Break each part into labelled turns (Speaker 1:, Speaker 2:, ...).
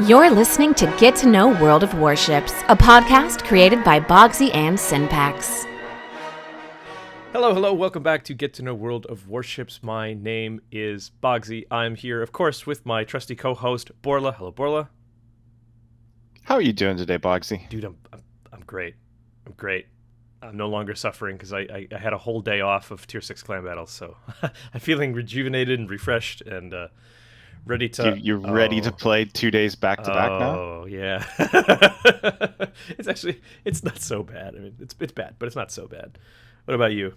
Speaker 1: You're listening to Get to Know World of Warships, a podcast created by Boggsy and Synpax.
Speaker 2: Hello, welcome back to Get to Know World of Warships. My name is Boggsy. I'm here, of course, with my trusty co-host, Borla. Hello, Borla.
Speaker 3: How are you doing today, Boggsy?
Speaker 2: Dude, I'm great. I'm great. I'm no longer suffering because I had a whole day off of Tier 6 clan battles, so I'm feeling rejuvenated and refreshed and ready to...
Speaker 3: You're ready to play 2 days back-to-back now?
Speaker 2: Oh, yeah. It's not so bad. I mean, it's bad, but it's not so bad. What about you?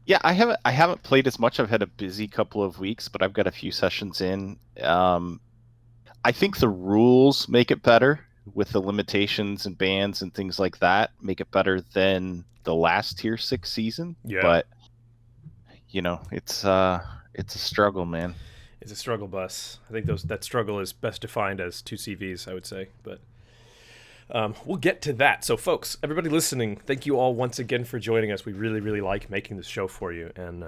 Speaker 3: Yeah, I haven't played as much. I've had a busy couple of weeks, but I've got a few sessions in. I think the rules make it better with the limitations and bans and things like that. Make it better than the last Tier 6 season.
Speaker 2: Yeah.
Speaker 3: But it's a struggle, man.
Speaker 2: It's a struggle bus. I think that struggle is best defined as 2 CVs, I would say. But we'll get to that. So, folks, everybody listening, thank you all once again for joining us. We really, really like making this show for you, and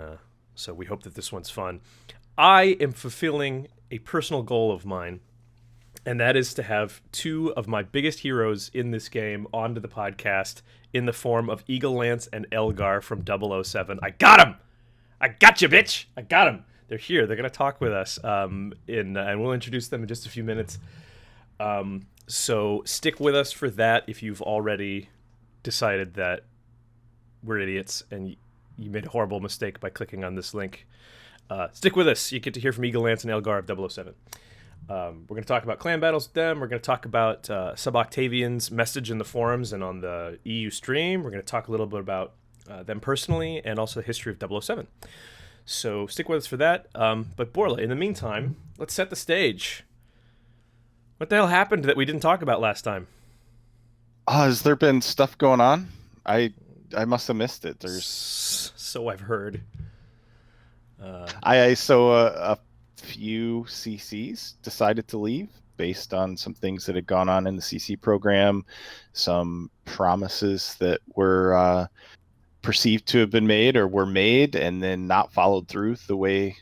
Speaker 2: so we hope that this one's fun. I am fulfilling a personal goal of mine, and that is to have 2 of my biggest heroes in this game onto the podcast in the form of Eagle Lance and Elgar from OO7. I got him! I got you, bitch! I got him! They're here. They're going to talk with us, and we'll introduce them in just a few minutes. So stick with us for that if you've already decided that we're idiots and you made a horrible mistake by clicking on this link. Stick with us. You get to hear from Eagle Lance and Elgar of OO7. We're going to talk about clan battles with them. We're going to talk about Sub-Octavian's message in the forums and on the EU stream. We're going to talk a little bit about them personally and also the history of OO7. So stick with us for that. But Borla, in the meantime, let's set the stage. What the hell happened that we didn't talk about last time?
Speaker 3: Has there been stuff going on? I must have missed it.
Speaker 2: So I've heard.
Speaker 3: I saw a few CCs decided to leave based on some things that had gone on in the CC program, some promises that were perceived to have been made or were made and then not followed through the way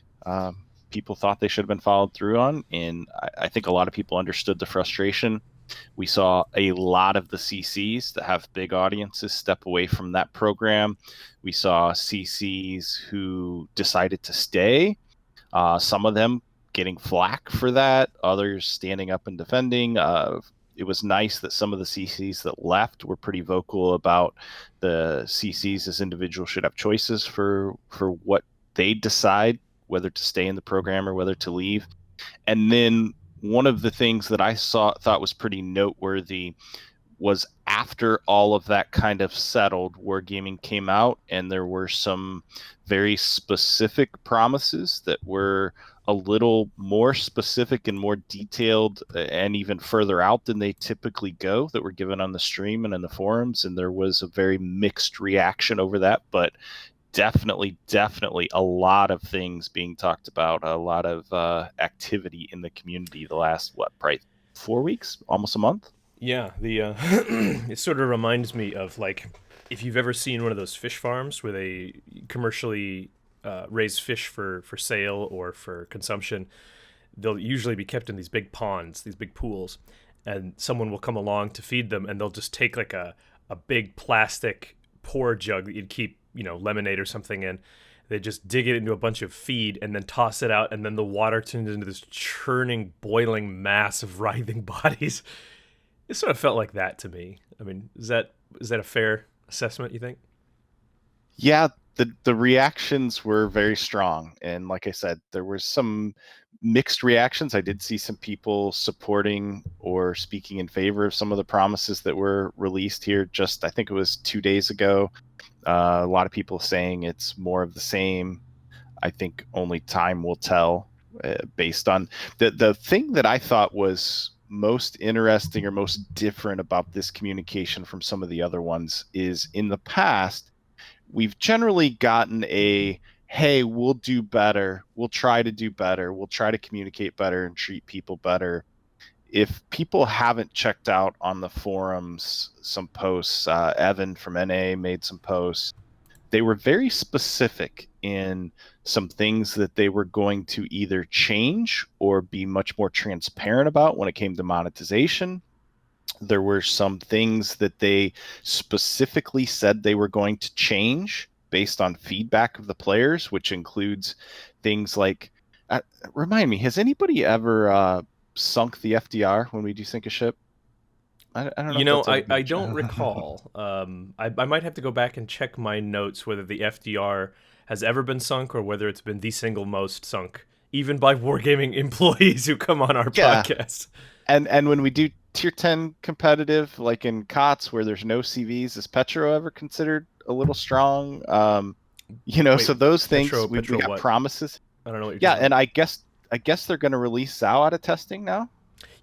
Speaker 3: people thought they should have been followed through on. And I think a lot of people understood the frustration. We saw a lot of the CCs that have big audiences step away from that program. We saw CCs who decided to stay, some of them getting flack for that, others standing up and defending. It was nice that some of the CCs that left were pretty vocal about the CCs as individuals should have choices for what they decide, whether to stay in the program or whether to leave. And then one of the things that I thought was pretty noteworthy was after all of that kind of settled, Wargaming came out and there were some very specific promises that were a little more specific and more detailed and even further out than they typically go that were given on the stream and in the forums. And there was a very mixed reaction over that, but definitely a lot of things being talked about, a lot of activity in the community the last, probably 4 weeks, almost a month.
Speaker 2: Yeah, it sort of reminds me of, like, if you've ever seen one of those fish farms where they commercially raise fish for sale or for consumption. They'll usually be kept in these big ponds, these big pools, and someone will come along to feed them, and they'll just take like a big plastic pour jug that you'd keep, lemonade or something in. They just dig it into a bunch of feed and then toss it out, and then the water turns into this churning, boiling mass of writhing bodies. It sort of felt like that to me. I mean, is that a fair assessment, you think?
Speaker 3: Yeah, the reactions were very strong. And like I said, there were some mixed reactions. I did see some people supporting or speaking in favor of some of the promises that were released here I think it was 2 days ago. A lot of people saying it's more of the same. I think only time will tell based on the thing that I thought was most interesting or most different about this communication from some of the other ones is in the past, we've generally gotten hey, we'll do better. We'll try to do better. We'll try to communicate better and treat people better. If people haven't checked out on the forums some posts, Evan from NA made some posts. They were very specific in some things that they were going to either change or be much more transparent about when it came to monetization. There were some things that they specifically said they were going to change based on feedback of the players, which includes things like, remind me, has anybody ever sunk the FDR when we desync a ship? I don't know if that's ever been
Speaker 2: I don't recall. I might have to go back and check my notes whether the FDR has ever been sunk or whether it's been the single most sunk, even by wargaming employees who come on our podcast.
Speaker 3: And when we do tier 10 competitive, like in COTS where there's no CVs, is Petro ever considered a little strong?
Speaker 2: Wait,
Speaker 3: so those things
Speaker 2: Petro
Speaker 3: we got
Speaker 2: what?
Speaker 3: promises.
Speaker 2: I don't know what you're
Speaker 3: Yeah,
Speaker 2: talking
Speaker 3: and
Speaker 2: about.
Speaker 3: I guess they're going to release Zao out of testing now.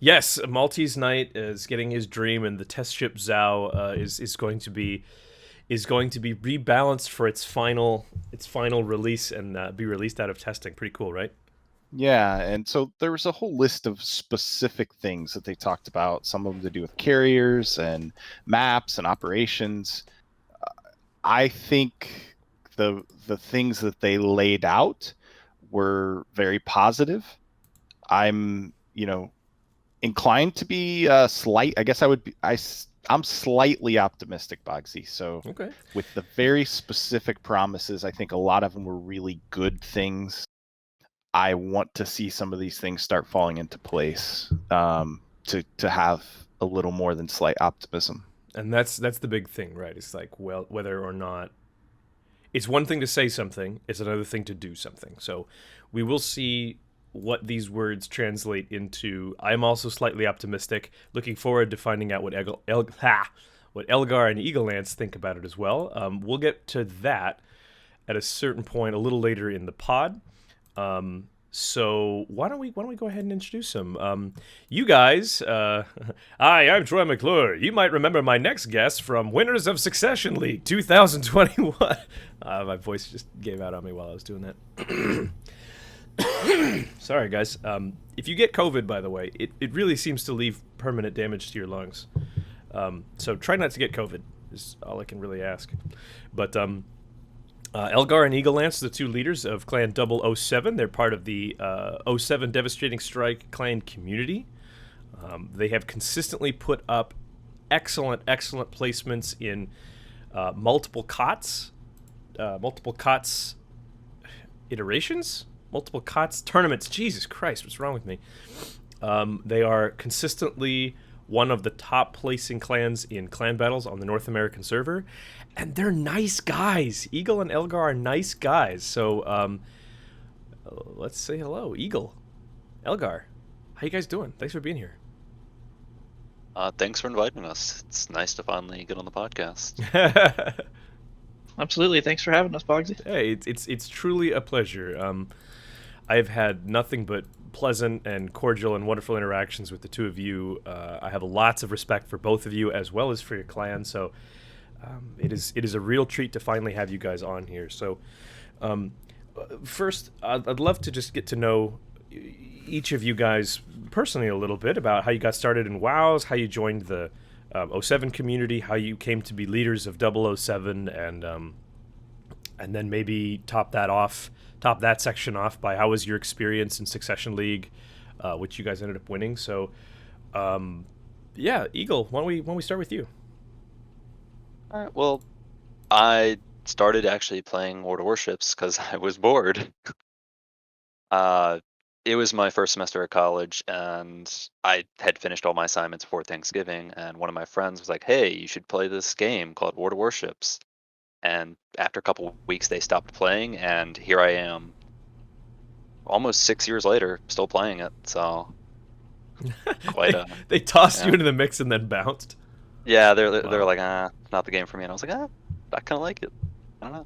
Speaker 2: Yes, Maltese Knight is getting his dream, and the test ship Zao is going to be rebalanced for its final release and be released out of testing. Pretty cool, right?
Speaker 3: Yeah, and so there was a whole list of specific things that they talked about, some of them to do with carriers and maps and operations. I think the things that they laid out were very positive. I'm, inclined to be slight. I guess I would be. I'm slightly optimistic, Boggsy. So
Speaker 2: Okay.
Speaker 3: with the very specific promises, I think a lot of them were really good things. I want to see some of these things start falling into place to have a little more than slight optimism.
Speaker 2: And that's the big thing, right? It's like, well, whether or not it's one thing to say something, it's another thing to do something. So we will see what these words translate into. I'm also slightly optimistic, looking forward to finding out what Elgar and Eagle Lance think about it as well. We'll get to that at a certain point a little later in the pod. So why don't we go ahead and introduce them? You guys, hi, I'm Troy McClure. You might remember my next guest from Winners of Succession League 2021. My voice just gave out on me while I was doing that. Sorry, guys. If you get COVID, by the way, it really seems to leave permanent damage to your lungs. So try not to get COVID is all I can really ask. But Elgar and Eagle Lance are the two leaders of Clan 007. They're part of the OO7 Devastating Strike clan community. They have consistently put up excellent placements in multiple COTS iterations, multiple COTS tournaments. Jesus Christ, what's wrong with me? They are consistently one of the top placing clans in clan battles on the North American server, and they're nice guys. Eagle and Elgar are nice guys. So let's say hello. Eagle, Elgar, how you guys doing? Thanks for being here.
Speaker 4: Thanks for inviting us. It's nice to finally get on the podcast.
Speaker 5: Absolutely. Thanks for having us, Boggsy.
Speaker 2: Hey, it's truly a pleasure. I've had nothing but pleasant and cordial and wonderful interactions with the two of you. I have lots of respect for both of you as well as for your clan. So it is a real treat to finally have you guys on here. So first, I'd love to just get to know each of you guys personally a little bit about how you got started in WoWs, how you joined the O7 community, how you came to be leaders of 007, and then maybe top that section off by how was your experience in Succession League, which you guys ended up winning. So, yeah, Eagle, why don't we start with you?
Speaker 4: All right. Well, I started actually playing World of Warships because I was bored. It was my first semester at college, and I had finished all my assignments before Thanksgiving, and one of my friends was like, hey, you should play this game called World of Warships. And after a couple of weeks, they stopped playing, and here I am, almost 6 years later, still playing it. So, quite
Speaker 2: they tossed you into the mix and then bounced.
Speaker 4: Yeah, they're like, not the game for me. And I was like, I kind of like it. I don't know.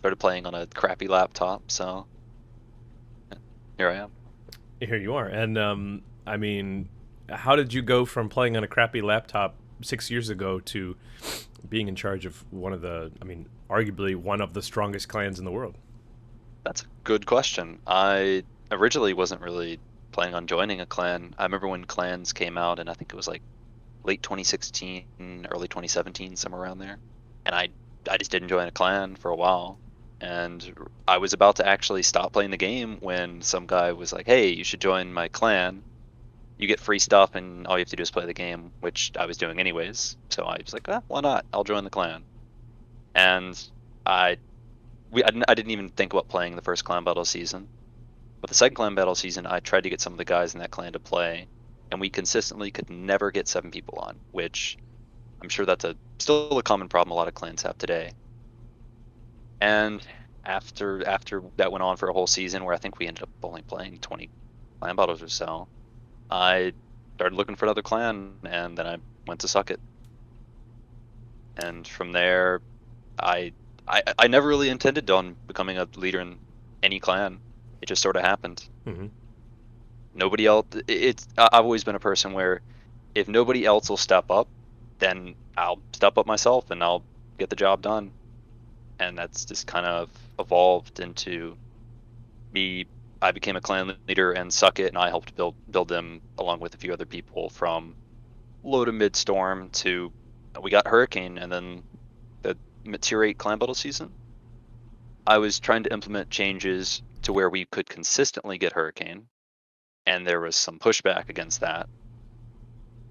Speaker 4: Started playing on a crappy laptop, so here I am.
Speaker 2: Here you are. And I mean, how did you go from playing on a crappy laptop 6 years ago to being in charge of arguably one of the strongest clans in the world?
Speaker 4: That's a good question. I originally wasn't really planning on joining a clan. I remember when clans came out, and I think it was like late 2016, early 2017, somewhere around there. And I just didn't join a clan for a while. and I was about to actually stop playing the game when some guy was like, "Hey, you should join my clan. You get free stuff, and all you have to do is play the game," which I was doing anyways. So I was like, "Why not? I'll join the clan." And I I didn't even think about playing the first clan battle season. But the second clan battle season, I tried to get some of the guys in that clan to play, and we consistently could never get 7 people on, which I'm sure that's still a common problem a lot of clans have today. And after that went on for a whole season, where I think we ended up only playing 20 clan battles or so, I started looking for another clan, and then I went to Suck It. And from there, I never really intended on becoming a leader in any clan. It just sort of happened.
Speaker 2: Mm-hmm.
Speaker 4: Nobody else. I've always been a person where if nobody else will step up, then I'll step up myself and I'll get the job done. And that's just kind of evolved into me. I became a clan leader and Suck It, and I helped build them along with a few other people from low to mid storm to we got Hurricane, and then the Tier 8 clan battle season. I was trying to implement changes to where we could consistently get Hurricane, and there was some pushback against that.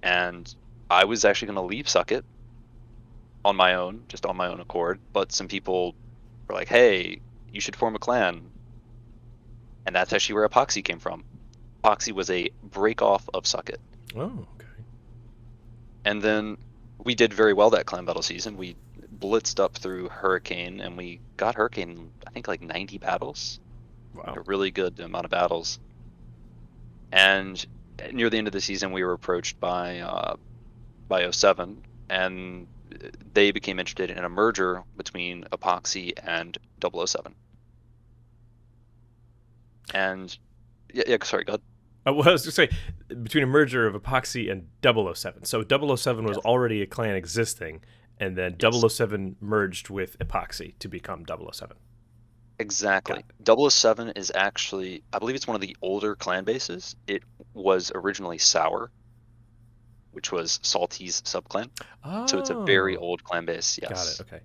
Speaker 4: And I was actually going to leave Suck It on my own, just on my own accord, but some people were like, "Hey, you should form a clan." And that's actually where Epoxy came from. Epoxy was a break off of Suck It.
Speaker 2: Oh, okay.
Speaker 4: And then we did very well that clan battle season. We blitzed up through Hurricane, and we got Hurricane, I think, like 90 battles.
Speaker 2: Wow.
Speaker 4: A really good amount of battles. And near the end of the season, we were approached by OO7, and they became interested in a merger between Epoxy and 007. And yeah, sorry, go ahead.
Speaker 2: Well, I was going to say, between a merger of Epoxy and 007. So 007 was already a clan existing, and then 007 merged with Epoxy to become 007.
Speaker 4: Exactly. 007 is actually, I believe it's one of the older clan bases. It was originally Sour, which was Salty's subclan.
Speaker 2: Oh.
Speaker 4: So it's a very old clan base, yes.
Speaker 2: Got it, okay.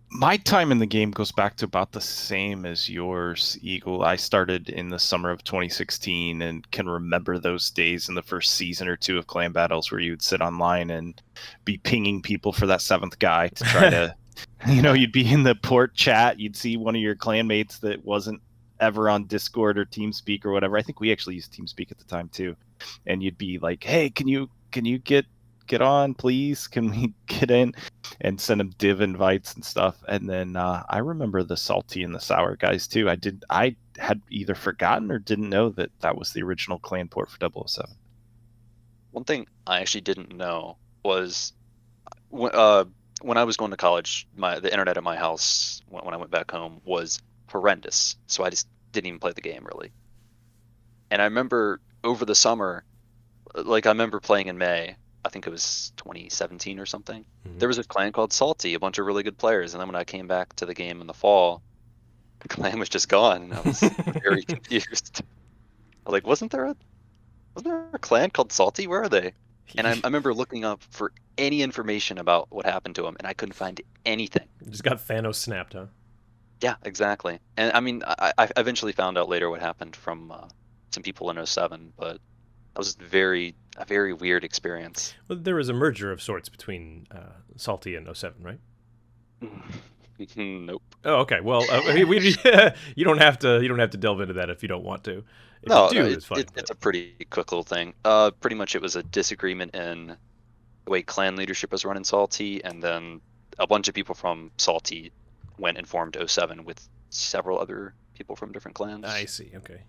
Speaker 3: My time in the game goes back to about the same as yours, Eagle. I started in the summer of 2016 and can remember those days in the first season or two of clan battles where you'd sit online and be pinging people for that 7th guy to try to, you'd be in the port chat. You'd see one of your clanmates that wasn't ever on Discord or TeamSpeak or whatever. I think we actually used TeamSpeak at the time too. And you'd be like, "Hey, can you get on, please? Can we get in?" And send them div invites and stuff. And then I remember the Salty and the Sour guys too. I had either forgotten or didn't know that was the original clan port for 007.
Speaker 4: One thing I actually didn't know was when I was going to college, the internet at my house when I went back home was horrendous. So I just didn't even play the game really. And I remember over the summer, like I remember playing in May, I think it was 2017 or something.
Speaker 2: Mm-hmm.
Speaker 4: There was a clan called Salty, a bunch of really good players. And then when I came back to the game in the fall, the clan was just gone, and I was very confused. I was like, wasn't there a clan called Salty? Where are they? And I remember looking up for any information about what happened to them, and I couldn't find anything.
Speaker 2: You just got Thanos snapped, huh?
Speaker 4: Yeah, exactly. And I mean, I eventually found out later what happened from some people in 07, but that was a very weird experience.
Speaker 2: Well, there was a merger of sorts between Salty and 07, right?
Speaker 4: Nope.
Speaker 2: Oh, okay. Well, you don't have to delve into that if you don't want to. If
Speaker 4: No,
Speaker 2: you do, it's fine.
Speaker 4: It's a pretty quick little thing. Pretty much it was a disagreement in the way clan leadership was run in Salty, and then a bunch of people from Salty went and formed 07 with several other people from different clans.
Speaker 2: I see. Okay.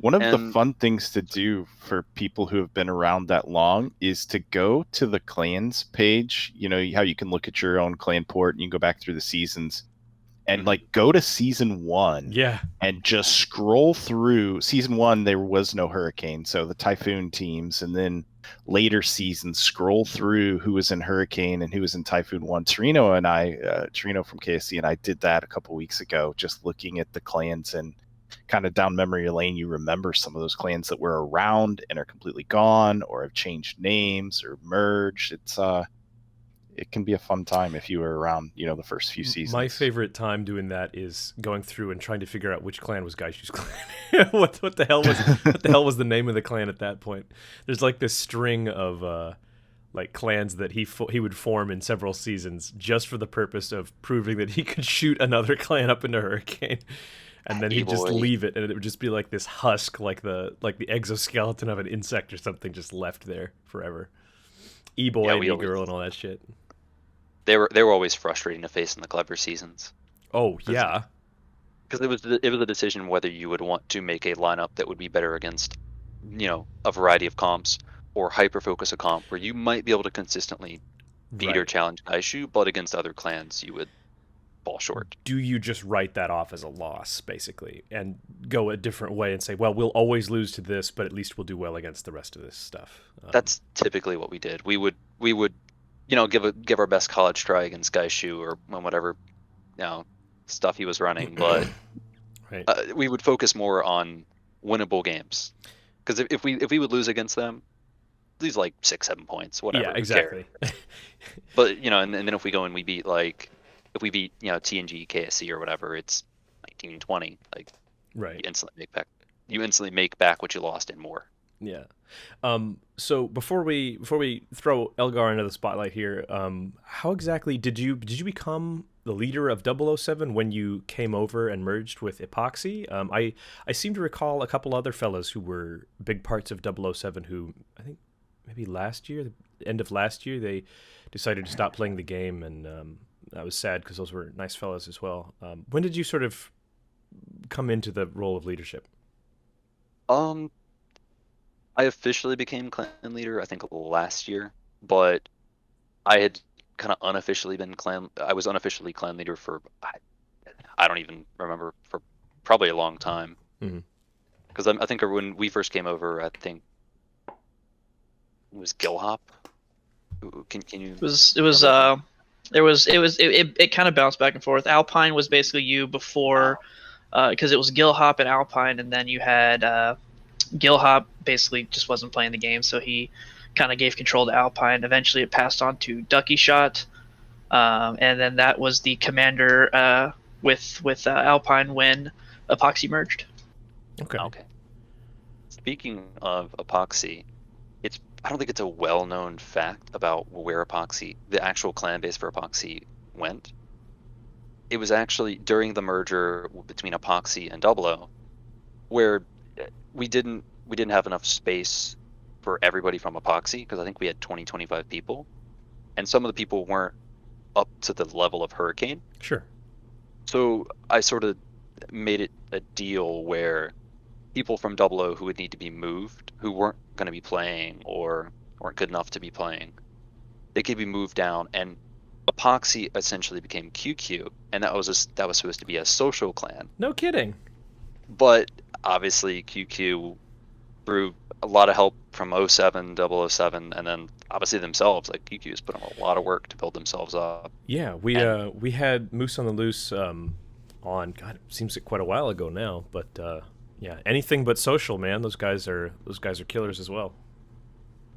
Speaker 3: One of the fun things to do for people who have been around that long is to go to the clans page. You know how you can look at your own clan port and you can go back through the seasons and like go to season 1.
Speaker 2: Yeah.
Speaker 3: And just scroll through season 1. There was no Hurricane, so the Typhoon teams, and then later seasons scroll through who was in Hurricane and who was in Typhoon 1. Torino from KSC and I did that a couple weeks ago, just looking at the clans and kind of down memory lane. You remember some of those clans that were around and are completely gone or have changed names or merged. it can be a fun time if you were around, the first few seasons.
Speaker 2: My favorite time doing that is going through and trying to figure out which clan was Gaishu's clan. what the hell was the name of the clan at that point? There's like this string of like clans that he would form in several seasons just for the purpose of proving that he could shoot another clan up into hurricane. And then he'd just leave it, and it would just be like this husk, like the exoskeleton of an insect or something, just left there forever. E-boy and E-girl and all that shit.
Speaker 4: They were always frustrating to face in the clever seasons.
Speaker 2: Oh yeah,
Speaker 4: because it was a decision whether you would want to make a lineup that would be better against, a variety of comps, or hyper focus a comp where you might be able to consistently beat or challenge Gaishu, but against other clans you would fall short.
Speaker 2: Do you just write that off as a loss, basically, and go a different way and say, well, we'll always lose to this, but at least we'll do well against the rest of this stuff?
Speaker 4: That's typically what we did. We would give our best college try against Gaishu or whatever stuff he was running, but
Speaker 2: right.
Speaker 4: We would focus more on winnable games, because if we would lose against them, lose like 6-7 points, whatever.
Speaker 2: Yeah, exactly.
Speaker 4: But and then if we go and we beat TNG, KSC or whatever, it's 19-20. Like,
Speaker 2: right.
Speaker 4: You instantly make back what you lost and more.
Speaker 2: Yeah. So before we throw Elgar into the spotlight here, how exactly did you become the leader of 007 when you came over and merged with Epoxy? I seem to recall a couple other fellas who were big parts of 007 who, I think maybe the end of last year, they decided to stop playing the game, and I was sad because those were nice fellas as well. When did you sort of come into the role of leadership?
Speaker 4: I officially became clan leader, I think, last year, but I had kind of unofficially I was unofficially clan leader for, I don't even remember, for probably a long time. Because I think when we first came over, I think it was Gilhop. Can you?
Speaker 5: It kind of bounced back and forth. Alpine was basically you before, because it was Gilhop and Alpine, and then you had Gilhop basically just wasn't playing the game, so he kind of gave control to Alpine. Eventually it passed on to Ducky Shot, and then that was the commander with Alpine when Epoxy merged.
Speaker 2: Okay.
Speaker 4: Speaking of Epoxy, I don't think it's a well-known fact about where the actual clan base for Epoxy went. It was actually during the merger between Epoxy and 00, where we didn't have enough space for everybody from Epoxy, because I think we had 20-25 people, and some of the people weren't up to the level of Hurricane.
Speaker 2: Sure.
Speaker 4: So I sort of made it a deal where people from 00 who would need to be moved, who weren't going to be playing or weren't good enough to be playing, they could be moved down, and Epoxy essentially became QQ, and that was supposed to be a social clan.
Speaker 2: No kidding.
Speaker 4: But obviously QQ, through a lot of help from OO7, 007, and then obviously themselves, like QQ's put in a lot of work to build themselves up.
Speaker 2: Yeah, we had Moose on the Loose on, God, it seems like quite a while ago now, but yeah, anything but social, man. Those guys are killers as well.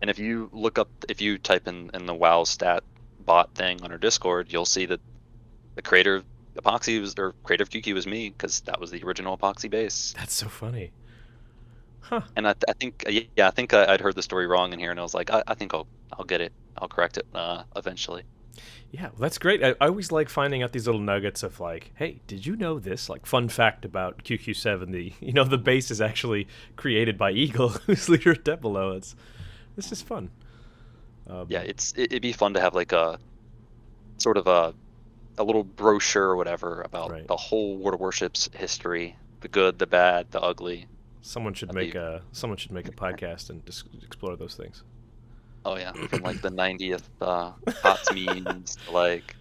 Speaker 4: And if you type in the WoW stat bot thing on our Discord, you'll see that the creator of Epoxy creator of QQ was me, because that was the original Epoxy base.
Speaker 2: That's so funny. Huh.
Speaker 4: And I think I'd heard the story wrong in here, and I was like, I think I'll get it. I'll correct it eventually.
Speaker 2: Yeah, well, that's great. I always like finding out these little nuggets of like, hey, did you know this? Like, fun fact about QQ7, the base is actually created by Eagle, who's leader of Debolo. It's just fun.
Speaker 4: Yeah, it'd be fun to have like a sort of a little brochure or whatever about the whole World of Warships history, the good, the bad, the ugly.
Speaker 2: Someone should make a podcast and just explore those things.
Speaker 4: Oh yeah, from like the 90th COTS memes to like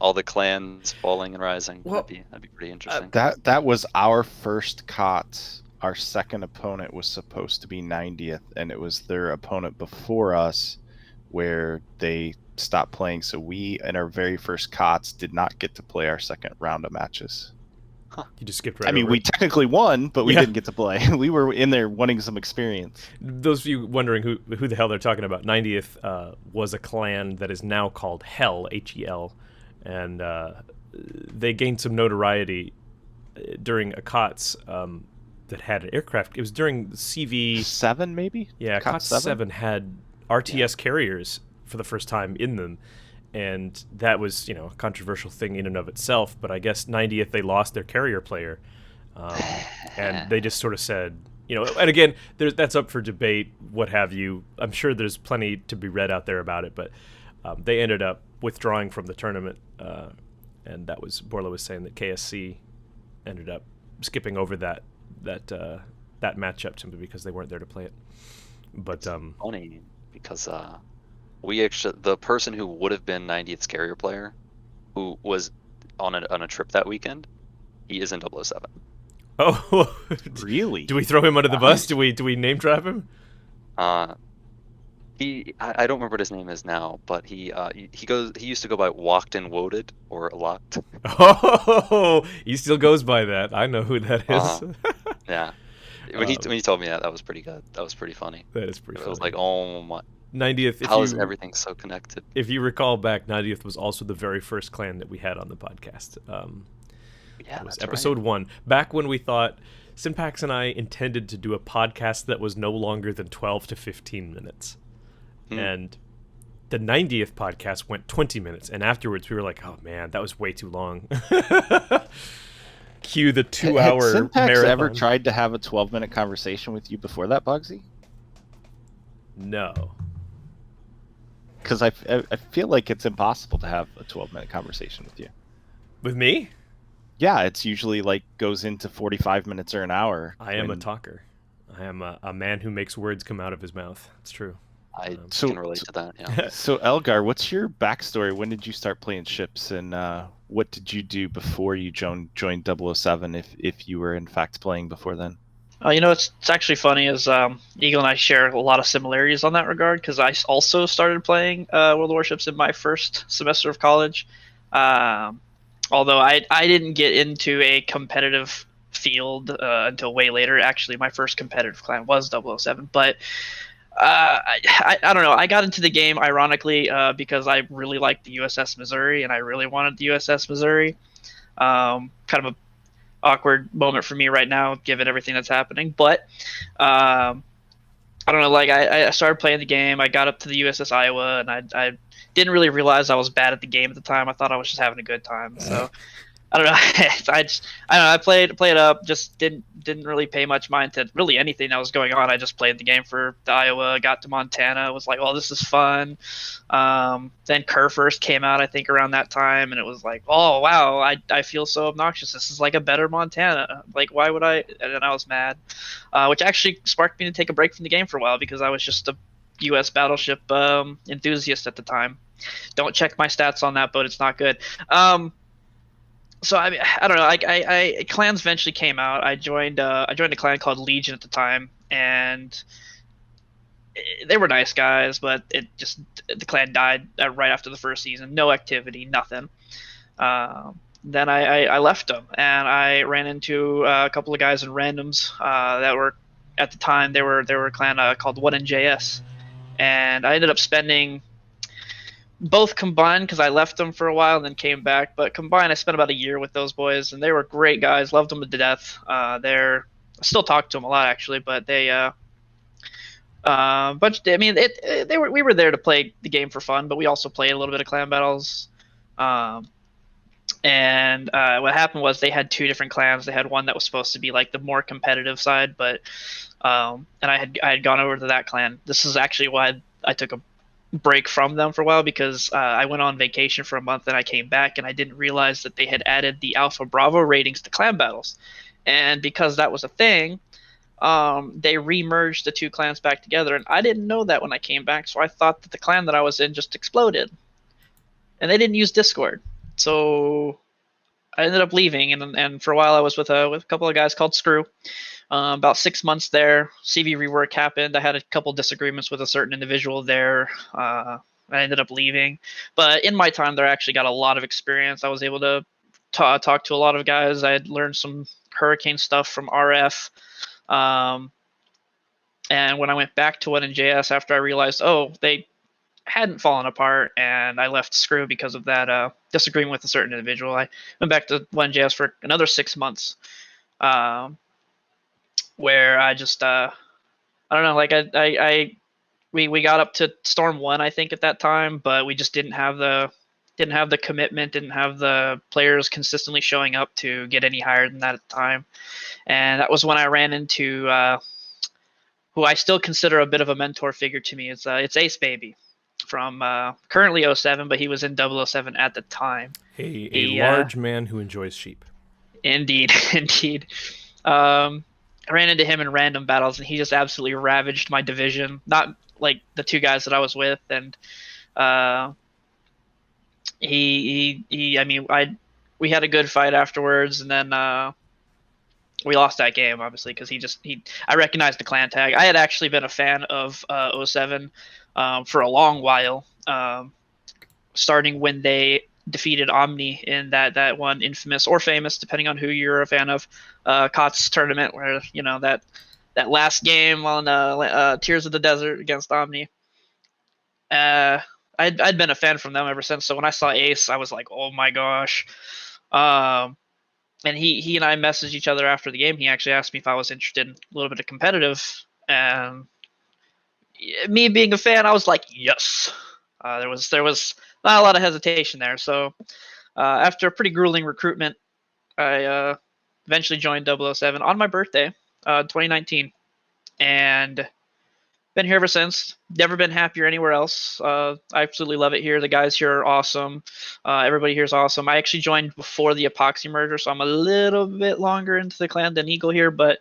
Speaker 4: all the clans falling and rising.
Speaker 2: Well,
Speaker 4: that'd be pretty interesting.
Speaker 3: That was our first COTS. Our second opponent was supposed to be 90th, and it was their opponent before us where they stopped playing. So we, in our very first COTS, did not get to play our second round of matches.
Speaker 2: You just skipped right
Speaker 3: I mean,
Speaker 2: over
Speaker 3: we
Speaker 2: it.
Speaker 3: technically won, but we
Speaker 2: Yeah.
Speaker 3: didn't get to play. We were in there wanting some experience.
Speaker 2: Those of you wondering who the hell they're talking about, 90th was a clan that is now called Hell, Hel, and they gained some notoriety during a COTS that had an aircraft. It was during the CV
Speaker 3: 7, maybe?
Speaker 2: Yeah,
Speaker 3: COTS
Speaker 2: COTS 7 had RTS carriers for the first time in them, and that was, a controversial thing in and of itself. But I guess 90th, they lost their carrier player, and they just sort of said, and again, that's up for debate, what have you. I'm sure there's plenty to be read out there about it, but they ended up withdrawing from the tournament, and that was, Borla was saying that KSC ended up skipping over that matchup simply because they weren't there to play it. But
Speaker 4: Funny because we actually, the person who would have been 90th carrier player, who was on a trip that weekend, he is in 007.
Speaker 2: oh,
Speaker 3: Really?
Speaker 2: do we throw him under the bus? Do we name drop him?
Speaker 4: I don't remember what his name is now, but he used to go by Walked and Woaded or Locked.
Speaker 2: Oh, he still goes by that. I know who that is.
Speaker 4: Yeah. When he told me that was pretty good. That was pretty funny.
Speaker 2: That is pretty
Speaker 4: It
Speaker 2: funny.
Speaker 4: was like, oh my,
Speaker 2: 90th.
Speaker 4: how is everything so connected?
Speaker 2: If you recall back, 90th was also the very first clan that we had on the podcast.
Speaker 4: Yeah,
Speaker 2: It was
Speaker 4: that's
Speaker 2: episode
Speaker 4: right.
Speaker 2: 1. Back when we thought Synpax and I intended to do a podcast that was no longer than 12 to 15 minutes. And the 90th podcast went 20 minutes. And afterwards, we were like, oh, man, that was way too long. Cue the 2-hour
Speaker 3: Had Syntax
Speaker 2: marathon.
Speaker 3: ever tried to have a 12-minute conversation with you before that, Boggsy?
Speaker 2: No.
Speaker 3: Because I feel like it's impossible to have a 12-minute conversation with you.
Speaker 2: With me?
Speaker 3: Yeah, it's usually like goes into 45 minutes or an hour.
Speaker 2: I am a talker. I am a man who makes words come out of his mouth. It's true.
Speaker 4: I
Speaker 3: So-
Speaker 4: can relate to that. Yeah.
Speaker 3: So Elgar, what's your backstory? When did you start playing ships, and what did you do before you joined 007? If you were in fact playing before then?
Speaker 5: It's actually funny is Eagle and I share a lot of similarities on that regard because I also started playing World of Warships in my first semester of college. Although I didn't get into a competitive field until way later. Actually, my first competitive clan was 007, but I don't know. I got into the game ironically because I really liked the USS Missouri and I really wanted the USS Missouri. Kind of a awkward moment for me right now given everything that's happening, but I don't know, like I started playing the game. I got up to the USS Iowa and I didn't really realize I was bad at the game at the time. I thought I was just having a good time, so I don't know. I don't know. I played it up. Just didn't really pay much mind to really anything that was going on. I just played the game for the Iowa. Got to Montana. Was like, oh, this is fun. Then Kerr first came out, I think, around that time, and it was like, oh wow, I feel so obnoxious. This is like a better Montana. Like, why would I? And then I was mad, which actually sparked me to take a break from the game for a while because I was just a U.S. battleship enthusiast at the time. Don't check my stats on that boat; it's not good. So I don't know. I clans eventually came out. I joined a clan called Legion at the time, and they were nice guys, but the clan died right after the first season. No activity, nothing. Then I left them, and I ran into a couple of guys in randoms that were at the time they were a clan called 1NJS, and I ended up spending. Both combined, because I left them for a while and then came back, but combined I spent about a year with those boys, and they were great guys. Loved them to death. I still talk to them a lot actually, but they but I mean we were there to play the game for fun, but we also played a little bit of clan battles. And what happened was they had two different clans. They had one that was supposed to be like the more competitive side, but and I had gone over to that clan. This is actually why I took a break from them for a while, because I went on vacation for a month and I came back and I didn't realize that they had added the Alpha Bravo ratings to clan battles, and because that was a thing, they re-merged the two clans back together, and I didn't know that when I came back, so I thought that the clan that I was in just exploded, and they didn't use Discord, so I ended up leaving, and for a while I was with a couple of guys called Screw. About 6 months there, CV rework happened. I had a couple disagreements with a certain individual there. I ended up leaving. But in my time there, I actually got a lot of experience. I was able to talked to a lot of guys. I had learned some Hurricane stuff from RF. And when I went back to 1NJS after I realized, they hadn't fallen apart, and I left Screw because of that disagreement with a certain individual, I went back to 1NJS for another 6 months, where I just I don't know, like we got up to Storm 1, I think, at that time, but we just didn't have the commitment, didn't have the players consistently showing up to get any higher than that at the time. And that was when I ran into who I still consider a bit of a mentor figure to me. It's Ace Baby from currently OO7, but he was in OO7 at the time.
Speaker 2: A large man who enjoys sheep.
Speaker 5: Indeed, indeed. I ran into him in random battles, and he just absolutely ravaged my division. Not like the two guys that I was with, and we had a good fight afterwards, and then we lost that game, obviously, because I recognized the clan tag. I had actually been a fan of OO7 for a long while, starting when they defeated Omni in that one infamous or famous, depending on who you're a fan of, COTS tournament, where that last game on Tears of the Desert against Omni. I'd been a fan from them ever since. So when I saw Ace, I was like, oh my gosh. And he and I messaged each other after the game. He actually asked me if I was interested in a little bit of competitive, and me being a fan, I was like, yes. There was not a lot of hesitation there. So after a pretty grueling recruitment, I eventually joined OO7 on my birthday, 2019, and been here ever since. Never been happier anywhere else. I absolutely love it here. The guys here are awesome. Everybody here is awesome. I actually joined before the Epoxy merger, so I'm a little bit longer into the clan than Eagle here, but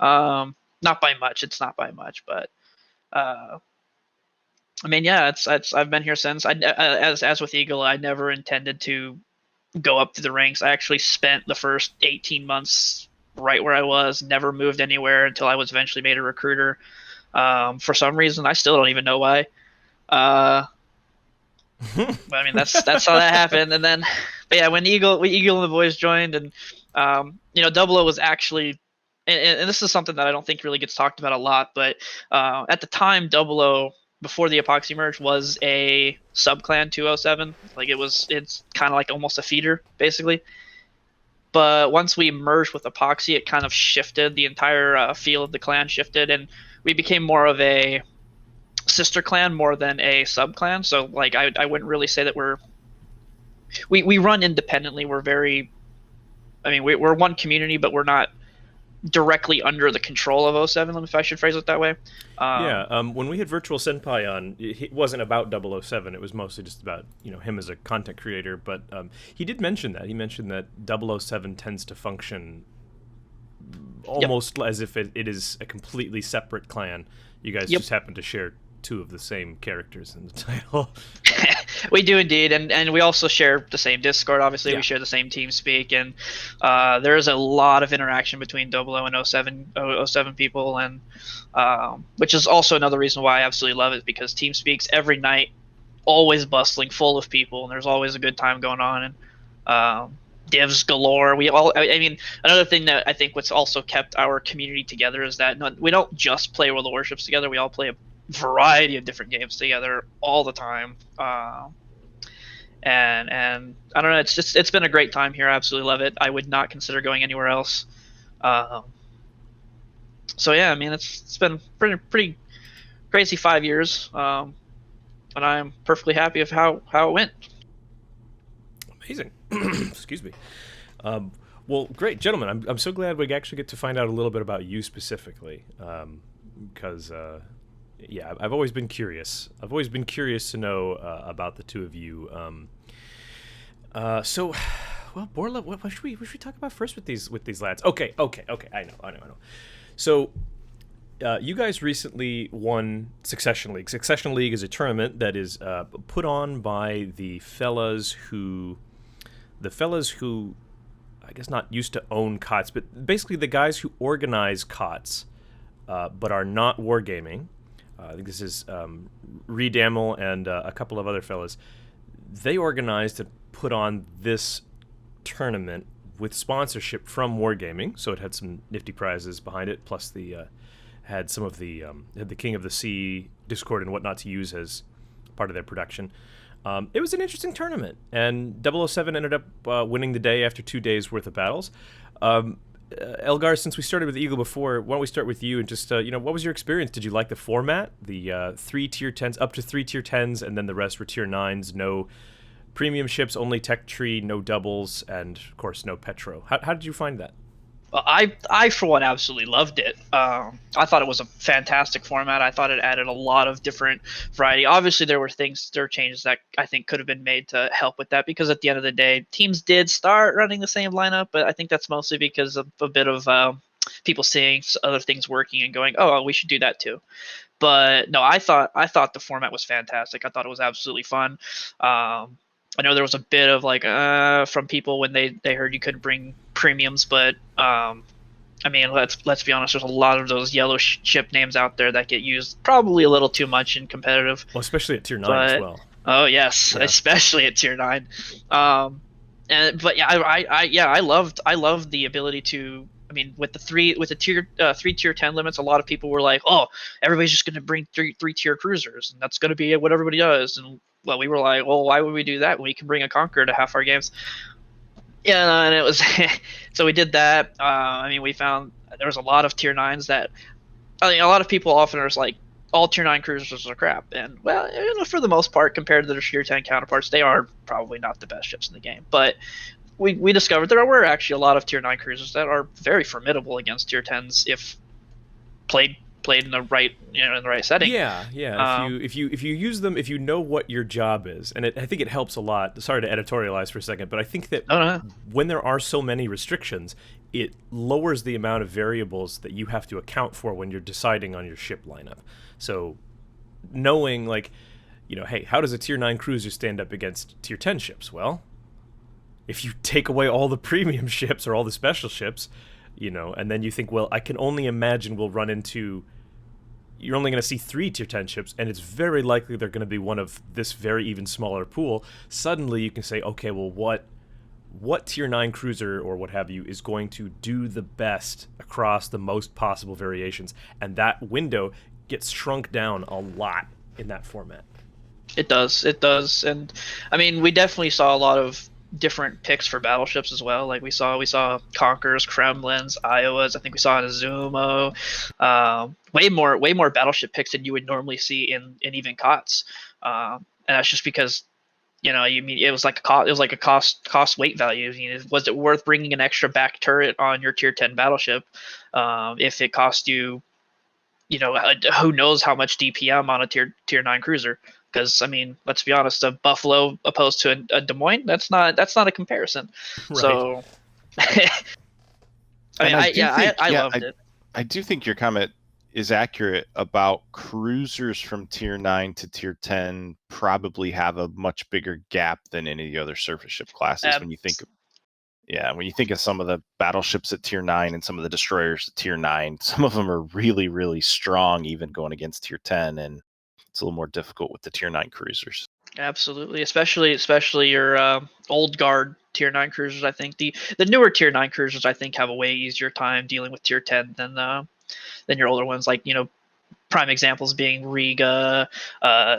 Speaker 5: not by much. It's not by much, but I mean, yeah, it's I've been here since. As with Eagle, I never intended to go up to the ranks. I actually spent the first 18 months right where I was, never moved anywhere until I was eventually made a recruiter. For some reason, I still don't even know why. But I mean, that's how that happened. And then, but yeah, when Eagle and the boys joined, and Double O was actually, and this is something that I don't think really gets talked about a lot, but at the time, Double O, before the Epoxy merge, was a sub clan to OO7. Like it's kind of like almost a feeder, basically. But once we merged with Epoxy, it kind of shifted. The entire feel of the clan shifted, and we became more of a sister clan more than a sub clan. So like I wouldn't really say that we run independently. We're one community, but we're not directly under the control of OO7, if I should phrase it that way.
Speaker 2: When we had Virtual Senpai on, it wasn't about OO7. It was mostly just about him as a content creator. But he did mention that. He mentioned that OO7 tends to function almost as if it is a completely separate clan. You guys just happen to share two of the same characters in the title.
Speaker 5: We do indeed, and we also share the same Discord. Obviously, we share the same TeamSpeak, and there is a lot of interaction between Double O and OO7 people, and which is also another reason why I absolutely love it, because TeamSpeak's every night always bustling, full of people, and there's always a good time going on, and divs galore. Another thing that I think what's also kept our community together is that we don't just play World of Warships together. We all play a variety of different games together all the time, and I don't know, it's been a great time here. I absolutely love it. I would not consider going anywhere else. So yeah, I mean, it's been pretty crazy 5 years, and I'm perfectly happy with how it went.
Speaker 2: Amazing. Excuse me. Well, great, gentlemen. I'm so glad we actually get to find out a little bit about you specifically, because I've always been curious. I've always been curious to know about the two of you. Borla, what should we talk about first with these lads? Okay. I know. So, you guys recently won Succession League. Succession League is a tournament that is put on by the fellas who, I guess not used to own COTS, but basically the guys who organize COTS, but are not wargaming. I think this is Redamel and a couple of other fellas. They organized to put on this tournament with sponsorship from Wargaming, so it had some nifty prizes behind it, plus the had some of the had the King of the Sea Discord and whatnot to use as part of their production. It was an interesting tournament, and 007 ended up winning the day after 2 days worth of battles. Elgar, since we started with Eagle before, why don't we start with you and just what was your experience? Did you like the format? The 3 tier 10s, up to 3 tier 10s, and then the rest were tier 9s, no premium ships, only tech tree, no doubles, and of course no petro. How did you find that?
Speaker 5: Well, I for one absolutely loved it. I thought it was a fantastic format. I thought it added a lot of different variety. Obviously, there were changes that I think could have been made to help with that, because at the end of the day, teams did start running the same lineup, but I think that's mostly because of a bit of people seeing other things working and going, oh, we should do that too. But no, I thought the format was fantastic. I thought it was absolutely fun. I know there was a bit of like from people when they heard you couldn't bring premiums, but I mean, let's be honest. There's a lot of those yellow ship names out there that get used probably a little too much in competitive.
Speaker 2: Well, especially at tier 9 as well.
Speaker 5: Oh yes, yeah. Especially at tier 9. But yeah, I loved the ability to. I mean, with the three tier 10 limits, a lot of people were like, "Oh, everybody's just going to bring three tier cruisers, and that's going to be what everybody does." And well, we were like, "Well, why would we do that when we can bring a Conqueror to half our games?" Yeah, and it was so we did that. I mean, we found there was a lot of tier 9s that I mean, a lot of people often are like, all tier 9 cruisers are crap, and well, for the most part, compared to their tier 10 counterparts, they are probably not the best ships in the game, but. We discovered there were actually a lot of tier 9 cruisers that are very formidable against tier 10s if played in the right in the right setting.
Speaker 2: Yeah. If you use them, if you know what your job is, and I think it helps a lot. Sorry to editorialize for a second, but I think that when there are so many restrictions, it lowers the amount of variables that you have to account for when you're deciding on your ship lineup. So knowing hey, how does a tier 9 cruiser stand up against tier 10 ships? Well, if you take away all the premium ships or all the special ships, and then you think, well, I can only imagine we'll run into, you're only going to see 3 tier 10 ships, and it's very likely they're going to be one of this very even smaller pool. Suddenly you can say, okay, well, what tier 9 cruiser or what have you is going to do the best across the most possible variations, and that window gets shrunk down a lot in that format.
Speaker 5: It does, and I mean, we definitely saw a lot of different picks for battleships as well. Like we saw Conquerors, Kremlins, Iowas. I think we saw an Azumo. Way more battleship picks than you would normally see in even COTS. And that's just because it was like a cost weight value. Was it worth bringing an extra back turret on your tier 10 battleship if it cost you who knows how much DPM on a tier 9 cruiser? Because I mean, let's be honest, a Buffalo opposed to a Des Moines, that's not a comparison. Right. So, I loved it.
Speaker 3: I do think your comment is accurate about cruisers from tier 9 to tier 10 probably have a much bigger gap than any of the other surface ship classes. When you think of some of the battleships at tier 9 and some of the destroyers at tier 9, some of them are really, really strong even going against tier 10, and it's a little more difficult with the tier 9 cruisers.
Speaker 5: Absolutely, especially your old guard tier 9 cruisers. I think the newer tier 9 cruisers I think have a way easier time dealing with tier 10 than your older ones. Like prime examples being Riga.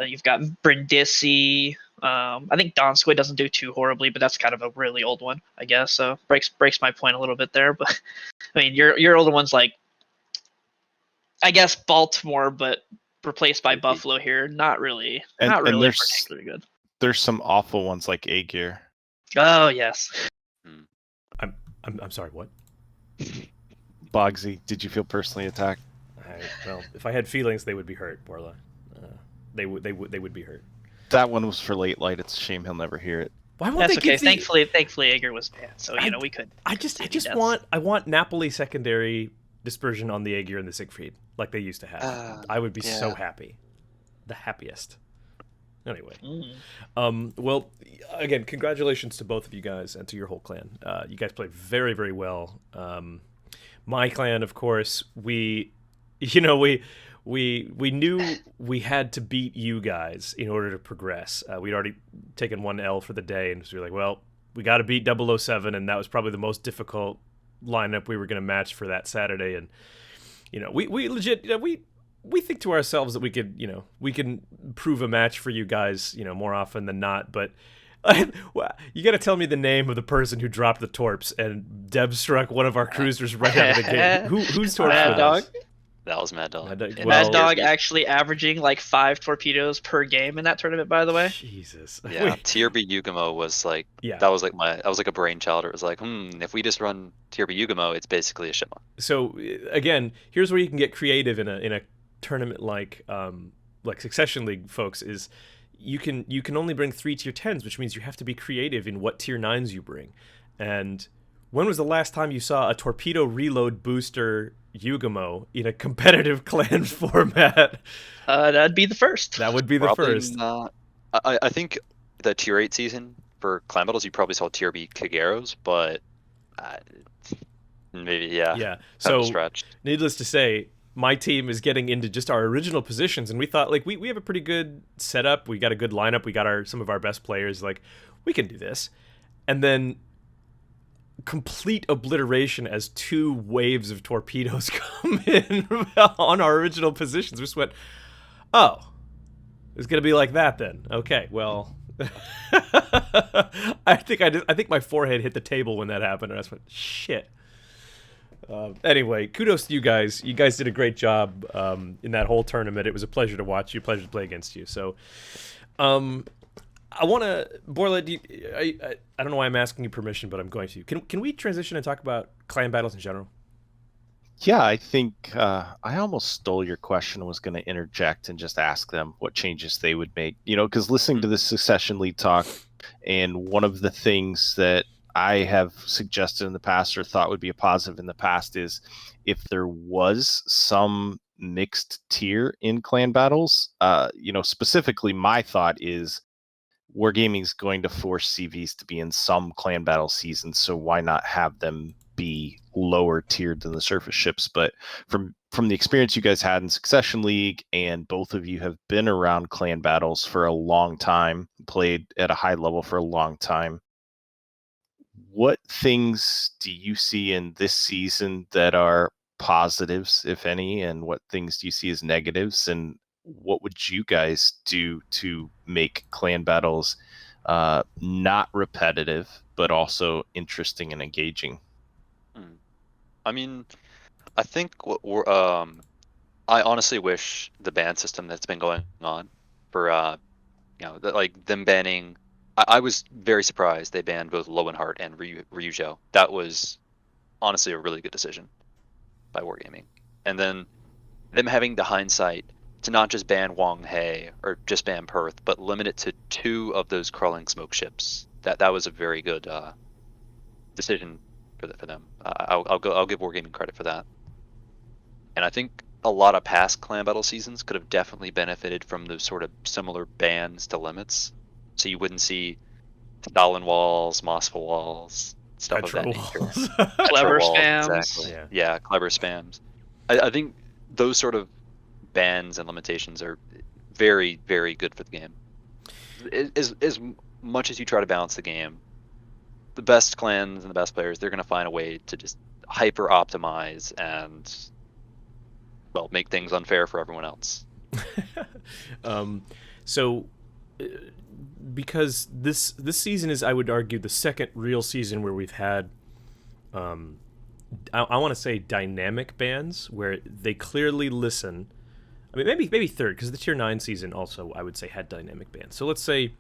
Speaker 5: You've got Brindisi. I think Donskoy doesn't do too horribly, but that's kind of a really old one, I guess. So breaks my point a little bit there. But I mean, your older ones like I guess Baltimore, but replaced by Buffalo here, not really particularly good.
Speaker 3: There's some awful ones like Elgar.
Speaker 5: Oh yes.
Speaker 2: I'm sorry, what?
Speaker 3: Boggsy, did you feel personally attacked?
Speaker 2: Well, if I had feelings, they would be hurt, Borla. They would be hurt.
Speaker 3: That one was for late light. It's a shame he'll never hear it.
Speaker 2: Why won't
Speaker 5: That's
Speaker 2: they
Speaker 5: okay. Thankfully, Elgar was banned, so we could.
Speaker 2: I want Napoli secondary dispersion on the Elgar and the Siegfried like they used to have. I would be so happy, the happiest. Anyway, well, again, congratulations to both of you guys and to your whole clan. You guys played very, very well. My clan, of course, we knew we had to beat you guys in order to progress. We'd already taken one L for the day, and so we were like, well, we got to beat 007, and that was probably the most difficult lineup we were going to match for that Saturday. And we legit, we think to ourselves that we could, we can prove a match for you guys, more often than not. But you got to tell me the name of the person who dropped the torps, and Deb struck one of our cruisers right out of the game. Whose torps
Speaker 5: Mad
Speaker 2: were
Speaker 5: Dog.
Speaker 2: those?
Speaker 4: That was Mad Dog.
Speaker 5: Mad Dog actually averaging like 5 torpedoes per game in that tournament, by the way.
Speaker 2: Jesus.
Speaker 4: Yeah, TRB Yugamo was like, that was like a brainchild. It was like, if we just run TRB Yugamo, it's basically a Shima.
Speaker 2: So again, here's where you can get creative in a tournament like Succession League, folks. Is you can only bring 3 tier 10s, which means you have to be creative in what tier 9s you bring. And when was the last time you saw a torpedo reload booster Yugamo in a competitive clan format?
Speaker 5: That'd be the first.
Speaker 2: That would be the
Speaker 4: Probably
Speaker 2: first.
Speaker 4: Not. I think the tier 8 season for clan battles, you probably saw TRB Kageros, but maybe, yeah.
Speaker 2: Yeah. So,
Speaker 4: stretched.
Speaker 2: Needless to say, my team is getting into just our original positions, and we thought, like, we have a pretty good setup. We got a good lineup. We got some of our best players. Like, we can do this. And then complete obliteration as 2 waves of torpedoes come in on our original positions. We just went, oh, it's gonna be like that then. Okay, well, I think my forehead hit the table when that happened, and I just went, shit. Anyway, kudos to you guys. You guys did a great job in that whole tournament. It was a pleasure to watch you, pleasure to play against you. So, I want to, Borla, I don't know why I'm asking you permission, but I'm going to. Can we transition and talk about clan battles in general?
Speaker 3: Yeah, I think I almost stole your question and was going to interject and just ask them what changes they would make. Because listening to this Succession League talk, and one of the things that I have suggested in the past or thought would be a positive in the past is if there was some mixed tier in clan battles, specifically my thought is Wargaming is going to force CVs to be in some clan battle seasons, so why not have them be lower tiered than the surface ships? But from the experience you guys had in Succession League, and both of you have been around clan battles for a long time, played at a high level for a long time, what things do you see in this season that are positives, if any, and what things do you see as negatives? And what would you guys do to make clan battles not repetitive, but also interesting and engaging?
Speaker 4: I mean, I think I honestly wish the ban system that's been going on for, like them banning. I was very surprised they banned both Lowenhart and Ryujo. That was honestly a really good decision by Wargaming. And then them having the hindsight to not just ban Wong Hei or just ban Perth, but limit it to 2 of those crawling smoke ships. That was a very good decision for them. I'll give Wargaming credit for that. And I think a lot of past clan battle seasons could have definitely benefited from those sort of similar bans to limits. So you wouldn't see Stalin walls, Mossful walls, stuff
Speaker 2: Petra
Speaker 4: of that
Speaker 2: walls.
Speaker 4: nature.
Speaker 5: Clever
Speaker 4: Walls,
Speaker 5: spams.
Speaker 4: exactly. Yeah, clever spams. I think those sort of bans and limitations are very, very good for the game. As much as you try to balance the game, the best clans and the best players, they're going to find a way to just hyper optimize and, well, make things unfair for everyone else.
Speaker 2: Because this season is, I would argue, the second real season where we've had, I want to say, dynamic bans where they clearly listen. I mean, maybe third, because the tier 9 season also, I would say, had dynamic bans. So let's say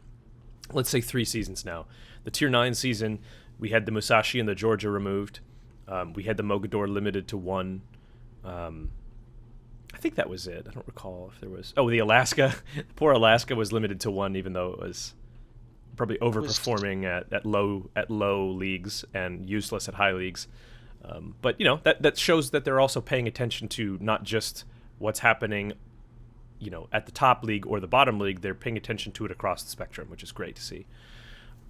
Speaker 2: 3 seasons now. The tier 9 season, we had the Musashi and the Georgia removed. We had the Mogador limited to 1. I think that was it. I don't recall if there was. Oh, the Alaska. Poor Alaska was limited to 1, even though it was probably overperforming at low leagues and useless at high leagues. But that shows that they're also paying attention to not just what's happening, at the top league or the bottom league. They're paying attention to it across the spectrum, which is great to see.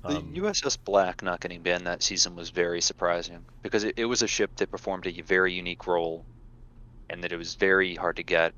Speaker 4: The USS Black not getting banned that season was very surprising because it was a ship that performed a very unique role, and that it was very hard to get.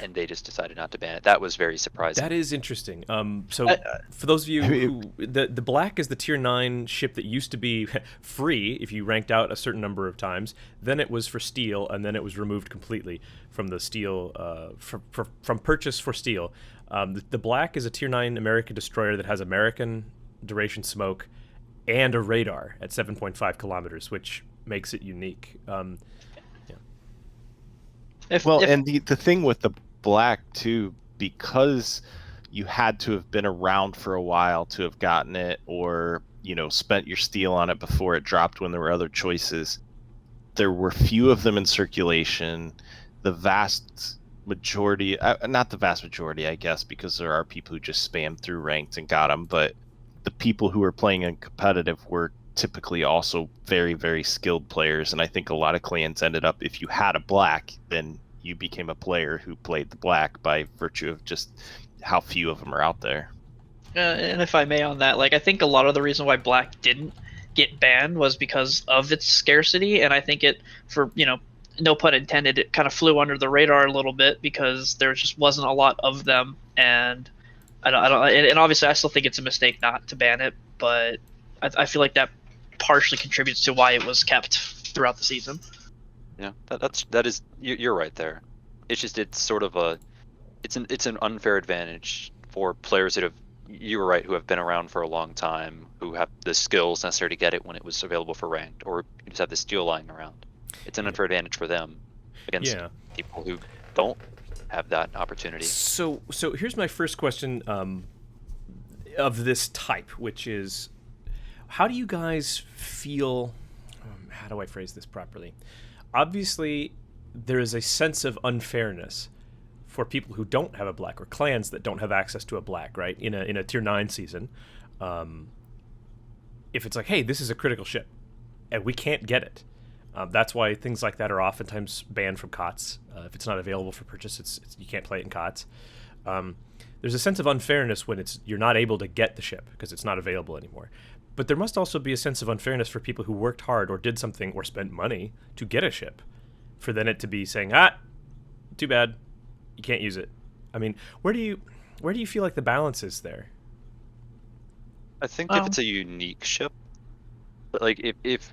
Speaker 4: and they just decided not to ban it. That was very surprising.
Speaker 2: That is interesting. So for those of you who the black is the tier 9 ship that used to be free if you ranked out a certain number of times. Then it was for steel, and then it was removed completely from the steel from purchase for steel. The black is a tier 9 American destroyer that has American duration smoke and a radar at 7.5 kilometers, which makes it unique.
Speaker 3: And the thing with the black too, because you had to have been around for a while to have gotten it, or spent your steel on it before it dropped when there were other choices. There were few of them in circulation. The vast majority, not the vast majority, I guess, because there are people who just spammed through ranked and got them, but the people who were playing in competitive were typically also very, very skilled players, and I think a lot of clans ended up, if you had a black, then you became a player who played the black by virtue of just how few of them are out there.
Speaker 5: And if I may on that, I think a lot of the reason why black didn't get banned was because of its scarcity, and I think it, for no pun intended, it kind of flew under the radar a little bit because there just wasn't a lot of them, and I don't, and obviously I still think it's a mistake not to ban it, but I feel like that partially contributes to why it was kept throughout the season.
Speaker 4: Yeah, that is you're right there. It's just it's an unfair advantage for players that you were right, who have been around for a long time, who have the skills necessary to get it when it was available for ranked, or you just have the steel lying around. It's an unfair advantage for them against people who don't have that opportunity.
Speaker 2: So here's my first question of this type, which is, how do you guys feel? How do I phrase this properly? Obviously, there is a sense of unfairness for people who don't have a black, or clans that don't have access to a black, right? In a tier 9 season, if it's like, hey, this is a critical ship, and we can't get it. That's why things like that are oftentimes banned from COTS. If it's not available for purchase, you can't play it in COTS. There's a sense of unfairness when you're not able to get the ship because it's not available anymore. But there must also be a sense of unfairness for people who worked hard or did something or spent money to get a ship, for then it to be saying, too bad, you can't use it. I mean, where do you feel like the balance is there?
Speaker 4: I think if it's a unique ship, but if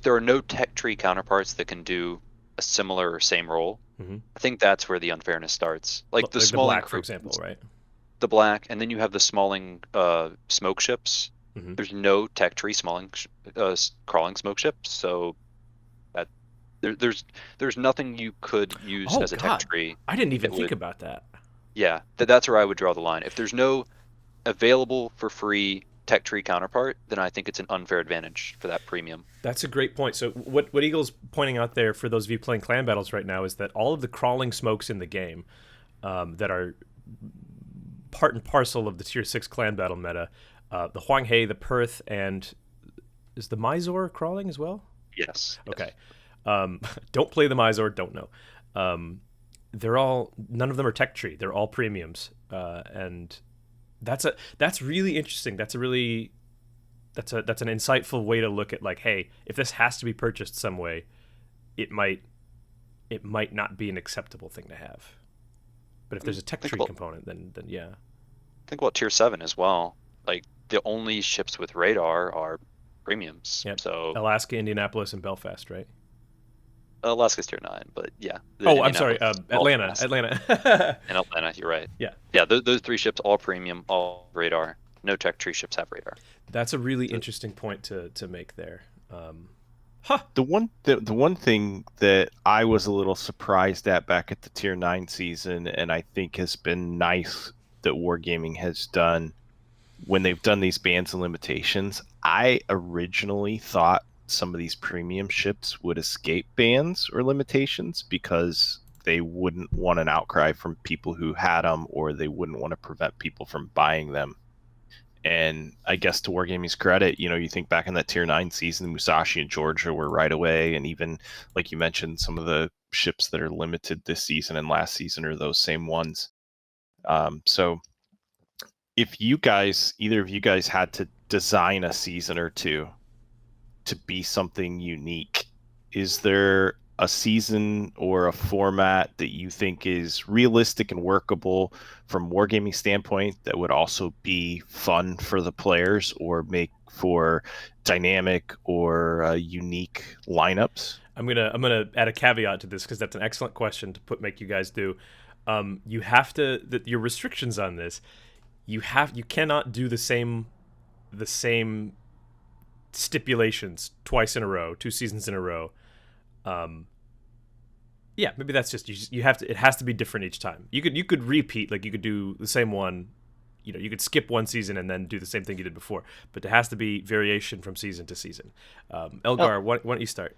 Speaker 4: there are no tech tree counterparts that can do a similar or same role, I think that's where the unfairness starts. Like the Smalling,
Speaker 2: black, for example, right?
Speaker 4: The black, and then you have the Smalling smoke ships. There's no tech tree Smalling crawling smoke ships, so that there's nothing you could use as a tech tree.
Speaker 2: I didn't even think about that.
Speaker 4: Yeah, that's where I would draw the line. If there's no available for free tech tree counterpart, then I think it's an unfair advantage for that premium.
Speaker 2: That's a great point. So what Eagle's pointing out there, for those of you playing clan battles right now, is that all of the crawling smokes in the game that are part and parcel of the tier 6 clan battle meta, the Hwanghae, the Perth, and is the Mysore crawling as well?
Speaker 4: Yes.
Speaker 2: Okay. Don't play the Mysore, don't know. None of them are tech tree. They're all premiums, and that's really interesting. That's an insightful way to look at, like, hey, if this has to be purchased some way, it might not be an acceptable thing to have. But if there's a tech tree component, then yeah.
Speaker 4: Think about tier 7 as well. Like, the only ships with radar are premiums.
Speaker 2: Yep.
Speaker 4: So
Speaker 2: Alaska, Indianapolis, and Belfast, right?
Speaker 4: Alaska's tier 9, but yeah.
Speaker 2: I'm sorry, Atlanta.
Speaker 4: And Atlanta, you're right.
Speaker 2: Yeah.
Speaker 4: Yeah, those 3 ships, all premium, all radar. No tech tree ships have radar.
Speaker 2: That's a really interesting point to make there.
Speaker 3: The one thing that I was a little surprised at back at the tier 9 season, and I think has been nice that Wargaming has done when they've done these bans and limitations, I originally thought some of these premium ships would escape bans or limitations because they wouldn't want an outcry from people who had them, or they wouldn't want to prevent people from buying them. And I guess to Wargaming's credit, you think back in that tier 9 season, Musashi and Georgia were right away, and even, like you mentioned, some of the ships that are limited this season and last season are those same ones. So if either of you guys had to design a season or two to be something unique, is there a season or a format that you think is realistic and workable from wargaming standpoint that would also be fun for the players or make for dynamic or unique lineups?
Speaker 2: I'm gonna add a caveat to this because that's an excellent question to make you guys do. You have to your restrictions on this. You cannot do the same stipulations twice in a row, 2 seasons in a row. Yeah, maybe that's just you have to. It has to be different each time. You could repeat, like you could do the same one. You could skip one season and then do the same thing you did before. But there has to be variation from season to season. Elgar, why don't you start?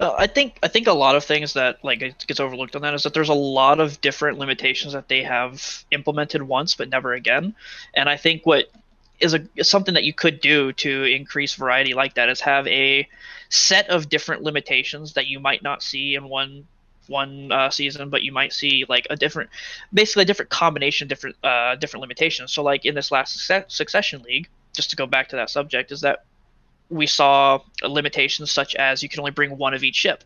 Speaker 5: I think a lot of things that like it gets overlooked on that is that there's a lot of different limitations that they have implemented once but never again. And I think what is something that you could do to increase variety like that is have a set of different limitations that you might not see in one season, but you might see like basically a different combination, different limitations. So like in this last Succession League, just to go back to that subject, is that we saw limitations such as you can only bring one of each ship.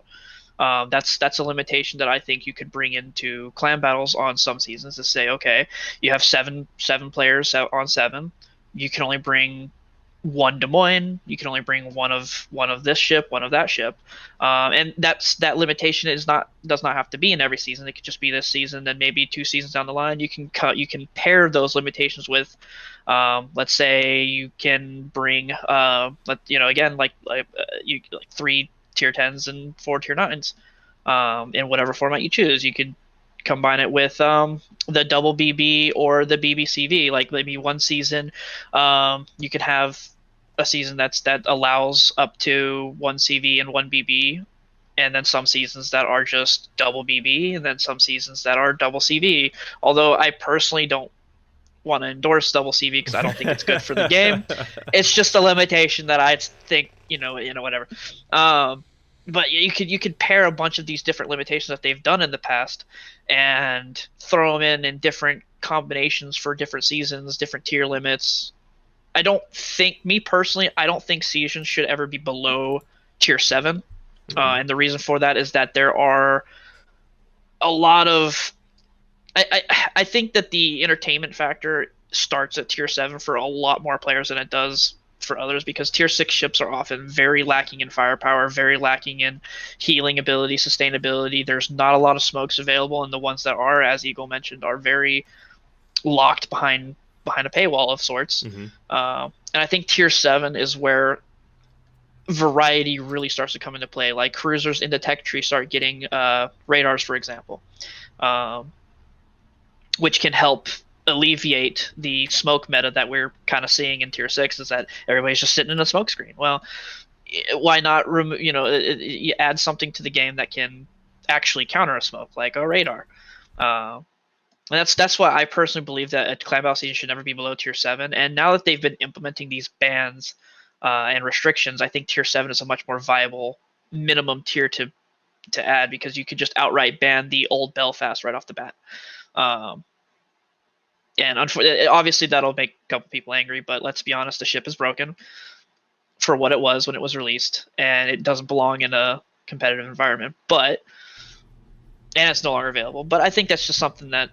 Speaker 5: That's a limitation that I think you could bring into clan battles on some seasons to say, okay, you have seven players on 7. You can only bring one Des Moines. You can only bring one of this ship, one of that ship, and that limitation does not have to be in every season. It could just be this season, then maybe 2 seasons down the line. You can pair those limitations with, let's say you can bring, again like 3 tier 10s and 4 tier 9s, in whatever format you choose. You could combine it with the double BB or the BBCV. Like maybe one season, you could have a season that allows up to 1 CV and 1 BB, and then some seasons that are just double BB, and then some seasons that are double CV. Although I personally don't want to endorse double CV because I don't think it's good for the game. It's just a limitation that I think whatever. But you could pair a bunch of these different limitations that they've done in the past and throw them in different combinations for different seasons, different tier limits. I don't think seasons should ever be below tier 7. And the reason for that is that there are a lot of I think that the entertainment factor starts at tier 7 for a lot more players than it does for others, because tier 6 ships are often very lacking in firepower, very lacking in healing ability, sustainability. There's not a lot of smokes available, and the ones that are, as Eagle mentioned, are very locked behind a paywall of sorts. And I think tier 7 is where variety really starts to come into play. Like cruisers in the tech tree start getting radars, for example, which can help alleviate the smoke meta that we're kind of seeing in tier 6, is that everybody's just sitting in a smoke screen. Well, why not you add something to the game that can actually counter a smoke, like a radar. And that's why I personally believe that a clan battle season should never be below tier 7. And now that they've been implementing these bans and restrictions, I think tier 7 is a much more viable minimum tier to add, because you could just outright ban the old Belfast right off the bat. And obviously that'll make a couple people angry, but let's be honest, the ship is broken for what it was when it was released, and it doesn't belong in a competitive environment. And it's no longer available. But I think that's just something that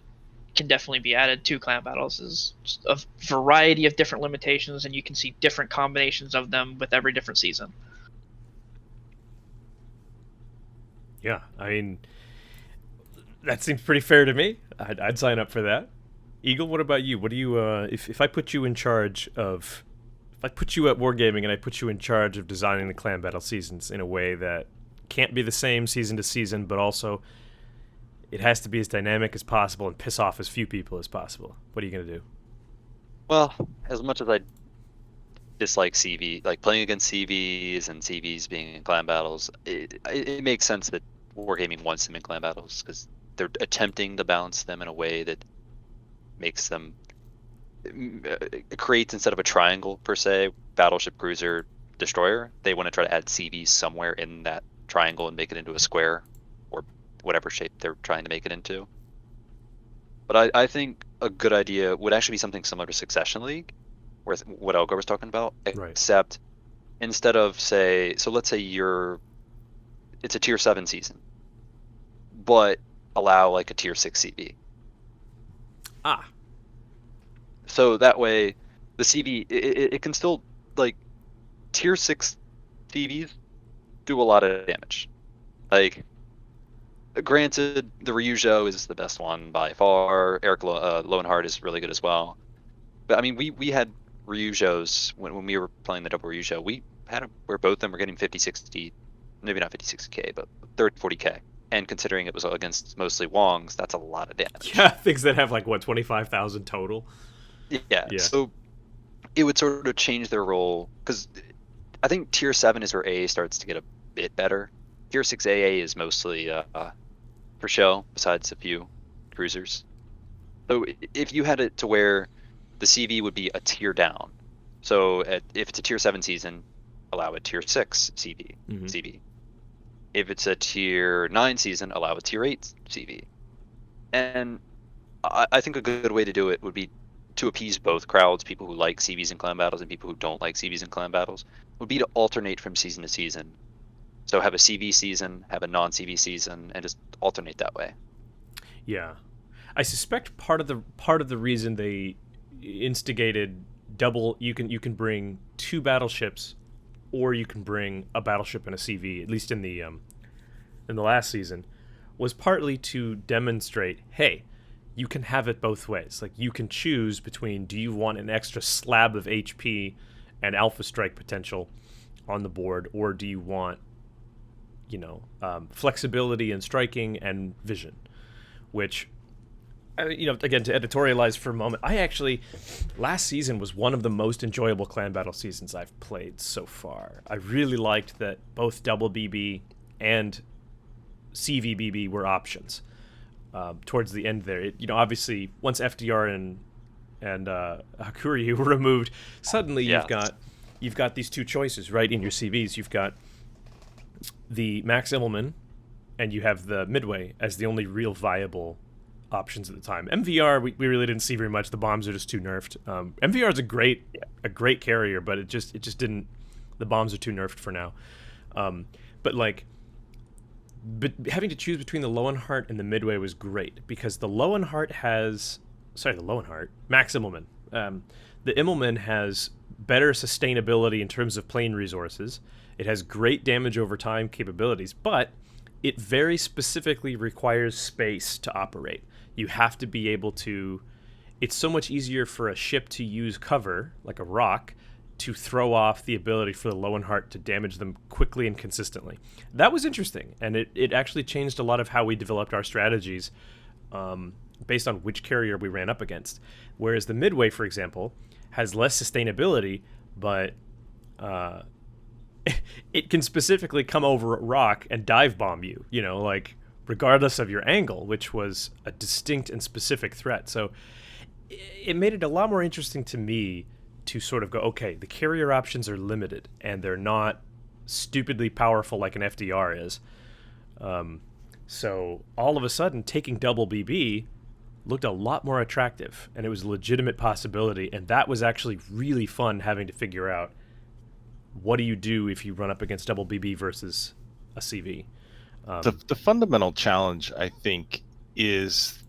Speaker 5: can definitely be added to clan battles, is just a variety of different limitations, and you can see different combinations of them with every different season.
Speaker 2: Yeah, I mean, that seems pretty fair to me. I'd sign up for that. Eagle, what about you? What do you if I put you in charge of, if I put you at Wargaming and I put you in charge of designing the clan battle seasons in a way that can't be the same season to season, but also it has to be as dynamic as possible and piss off as few people as possible, what are you going to do?
Speaker 4: Well, as much as I dislike CV, like playing against CVs and CVs being in clan battles, it makes sense that Wargaming wants them in clan battles, because they're attempting to balance them in a way that makes them creates, instead of a triangle per se, battleship, cruiser, destroyer, they want to try to add CVs somewhere in that triangle and make it into a square or whatever shape they're trying to make it into. But I think a good idea would actually be something similar to Succession League, where what Elgar was talking about, except instead of let's say it's a tier 7 season, but allow like a tier 6 CV.
Speaker 2: Ah,
Speaker 4: So that way, the CV it can still like tier 6 CVs do a lot of damage. Like, granted, the Ryujo is the best one by far. Eric Lowenhart is really good as well. But I mean, we had Ryujos when we were playing the double Ryujo. We had where both of them were getting 50, 60, maybe not 50, 60k, but 30, 40k. And considering it was against mostly Wongs, that's a lot of damage.
Speaker 2: yeah, things that have like what 25,000 total.
Speaker 4: Yeah. So it would sort of change their role, because I think tier 7 is where AA starts to get a bit better. Tier 6 AA is mostly for show, besides a few cruisers. So if you had it to where the CV would be a tier down, so if it's a tier 7 season, allow a tier 6 CV. If it's a tier 9 season, allow a tier 8 CV. And I think a good way to do it would be to appease both crowds, people who like CVs and clan battles and people who don't like CVs and clan battles, would be to alternate from season to season. So have a CV season, have a non-CV season, and just alternate that way.
Speaker 2: Yeah, I suspect part of the reason they instigated double, you can bring 2 battleships, or you can bring a battleship and a CV, at least in the last season, was partly to demonstrate, hey, you can have it both ways. Like, you can choose between, do you want an extra slab of HP and alpha strike potential on the board, or do you want, flexibility in striking and vision, which, again, to editorialize for a moment, I actually, last season was one of the most enjoyable clan battle seasons I've played so far. I really liked that both double BB and CVBB were options. Towards the end there, obviously once FDR and Hakuryu were removed, suddenly you've got these 2 choices, right, in your CVs. You've got the Max Immelman and you have the Midway as the only real viable options at the time. MVR, we really didn't see very much. The bombs are just too nerfed. MVR is a great carrier, but it just didn't. The bombs are too nerfed for now. But having to choose between the Lowenhart and the Midway was great, because the Lowenhart Max Immelman. The Immelman has better sustainability in terms of plane resources. It has great damage over time capabilities, but it very specifically requires space to operate. You have to be able to... It's so much easier for a ship to use cover, like a rock, to throw off the ability for the Lowenhart to damage them quickly and consistently. That was interesting, and it actually changed a lot of how we developed our strategies based on which carrier we ran up against. Whereas the Midway, for example, has less sustainability, but it can specifically come over a rock and dive bomb you, regardless of your angle, which was a distinct and specific threat. So it made it a lot more interesting to me to sort of go, okay, the carrier options are limited and they're not stupidly powerful like an FDR is. So all of a sudden, taking double BB looked a lot more attractive, and it was a legitimate possibility, and that was actually really fun, having to figure out what do you do if you run up against double BB versus a CV.
Speaker 3: The fundamental challenge, I think, is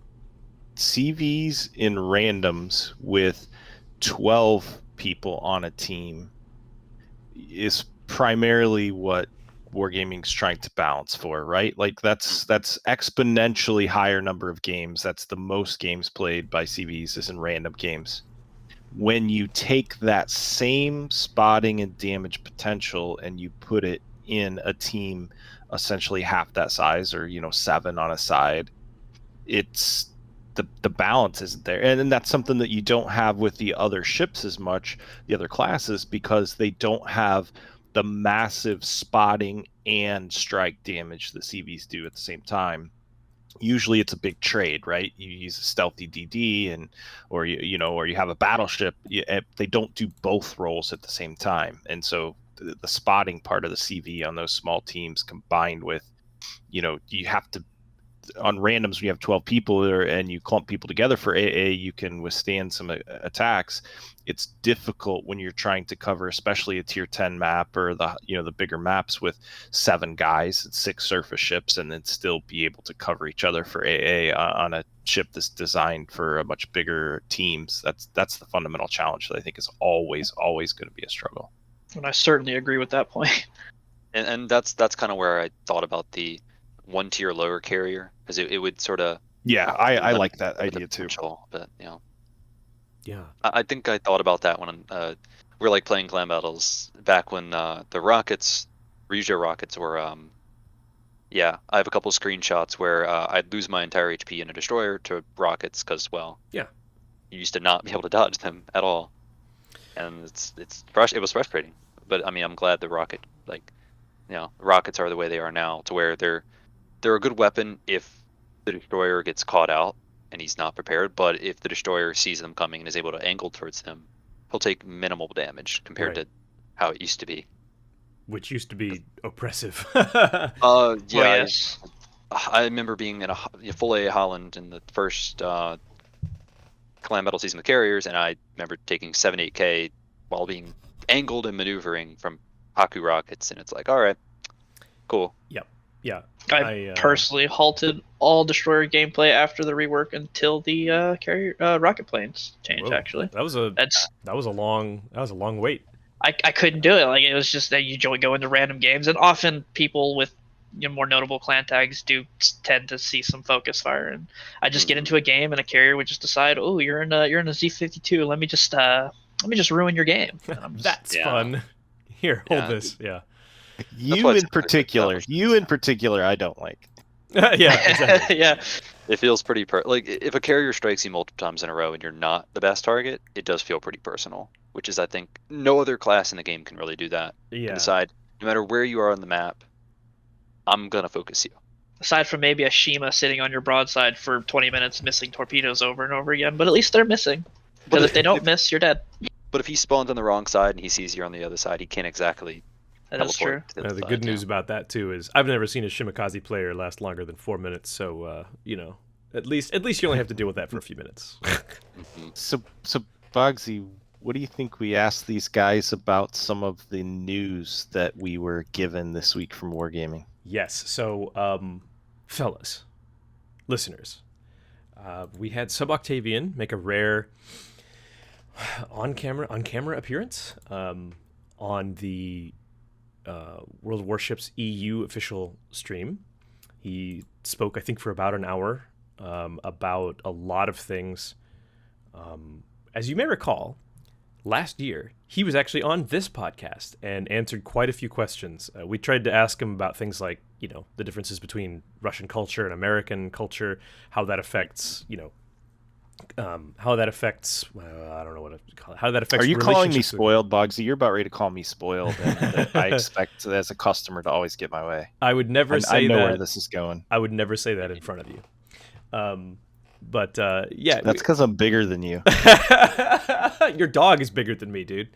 Speaker 3: CVs in randoms with 12 people on a team is primarily what Wargaming's trying to balance for, right? Like that's exponentially higher number of games. That's the most games played by CVs is in random games. When you take that same spotting and damage potential and you put it in a team essentially half that size, or 7 on a side, it's the balance isn't there, and that's something that you don't have with the other ships as much, the other classes, because they don't have the massive spotting and strike damage that CVs do at the same time. Usually it's a big trade, right? You use a stealthy DD or you have a battleship. They don't do both roles at the same time, and so the spotting part of the CV on those small teams combined with, you have to on randoms, when you have 12 people and you clump people together for AA, you can withstand some attacks. It's difficult when you're trying to cover, especially a tier 10 map or the bigger maps with 7 guys and 6 surface ships, and then still be able to cover each other for AA on a ship that's designed for a much bigger teams. That's the fundamental challenge that I think is always going to be a struggle.
Speaker 5: And I certainly agree with that point.
Speaker 4: And that's kind of where I thought about the 1 tier lower carrier, because it would sort of
Speaker 3: I like that idea too.
Speaker 4: But
Speaker 2: Yeah.
Speaker 4: I think I thought about that when we were like playing clan battles back when the rockets, Ryujo rockets were I have a couple screenshots where I'd lose my entire HP in a destroyer to rockets because you used to not be able to dodge them at all, and it was frustrating. But I mean, I'm glad the rocket rockets are the way they are now, to where they're a good weapon if the destroyer gets caught out and he's not prepared. But if the destroyer sees them coming and is able to angle towards them, he'll take minimal damage compared to how it used to be.
Speaker 2: Which used to be oppressive.
Speaker 5: Yes.
Speaker 4: I remember being in a full A Holland in the first clan battle season with carriers, and I remember taking 7-8K while being angled and maneuvering from Haku rockets, and it's like, all right, cool.
Speaker 2: Yep. Yeah.
Speaker 5: I personally halted all destroyer gameplay after the rework until the carrier rocket planes changed.
Speaker 2: Whoa.
Speaker 5: Actually,
Speaker 2: That was a long wait.
Speaker 5: I couldn't do it. Like, it was just that you go into random games, and often people with more notable clan tags do tend to see some focus fire, and I just get into a game and a carrier would just decide, oh, you're in a Z52. Let me just ruin your game.
Speaker 2: That's fun. Here, hold this. Yeah.
Speaker 3: You in particular, I don't like.
Speaker 2: Yeah, exactly.
Speaker 5: Yeah.
Speaker 4: It feels pretty like if a carrier strikes you multiple times in a row and you're not the best target, it does feel pretty personal, which is, I think, no other class in the game can really do that.
Speaker 2: Yeah.
Speaker 4: And decide, no matter where you are on the map, I'm gonna focus you.
Speaker 5: Aside from maybe a Shima sitting on your broadside for 20 minutes missing torpedoes over and over again, but at least they're missing. Because if they don't miss, you're dead.
Speaker 4: But if he spawns on the wrong side and he sees you on the other side, he can't exactly
Speaker 5: That is true.
Speaker 4: teleport to
Speaker 2: The
Speaker 4: side,
Speaker 2: good news about that too is I've never seen a Shimakaze player last longer than 4 minutes, so at least you only have to deal with that for a few minutes.
Speaker 3: So Boggsy, what do you think we asked these guys about some of the news that we were given this week from Wargaming?
Speaker 2: Yes. So, fellas, listeners, we had Sub Octavian make a rare on camera appearance on the World of Warships EU official stream. He spoke, I think, for about an hour about a lot of things. As you may recall, last year he was actually on this podcast and answered quite a few questions. We tried to ask him about things like, the differences between Russian culture and American culture, how that affects, I don't know what to call it. How that affects.
Speaker 3: Are you calling me
Speaker 2: relationships
Speaker 3: spoiled, Boggsy? You're about ready to call me spoiled, and I expect as a customer to always get my way.
Speaker 2: I would never say
Speaker 3: I know
Speaker 2: that.
Speaker 3: where this is going.
Speaker 2: I would never say that in front of you. But yeah,
Speaker 3: that's because I'm bigger than you.
Speaker 2: Your dog is bigger than me, dude.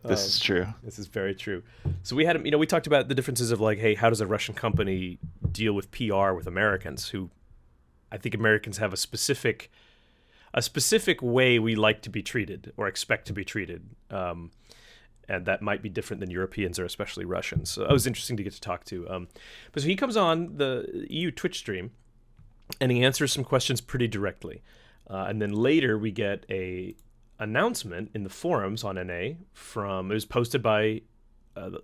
Speaker 3: This is true.
Speaker 2: This is very true. So we had, we talked about the differences of like, hey, how does a Russian company deal with PR with Americans? Who, I think Americans have a specific way we like to be treated or expect to be treated, and that might be different than Europeans or especially Russians. So it was interesting to get to talk to. But so he comes on the EU Twitch stream, and he answers some questions pretty directly. And then later we get a announcement in the forums on NA it was posted by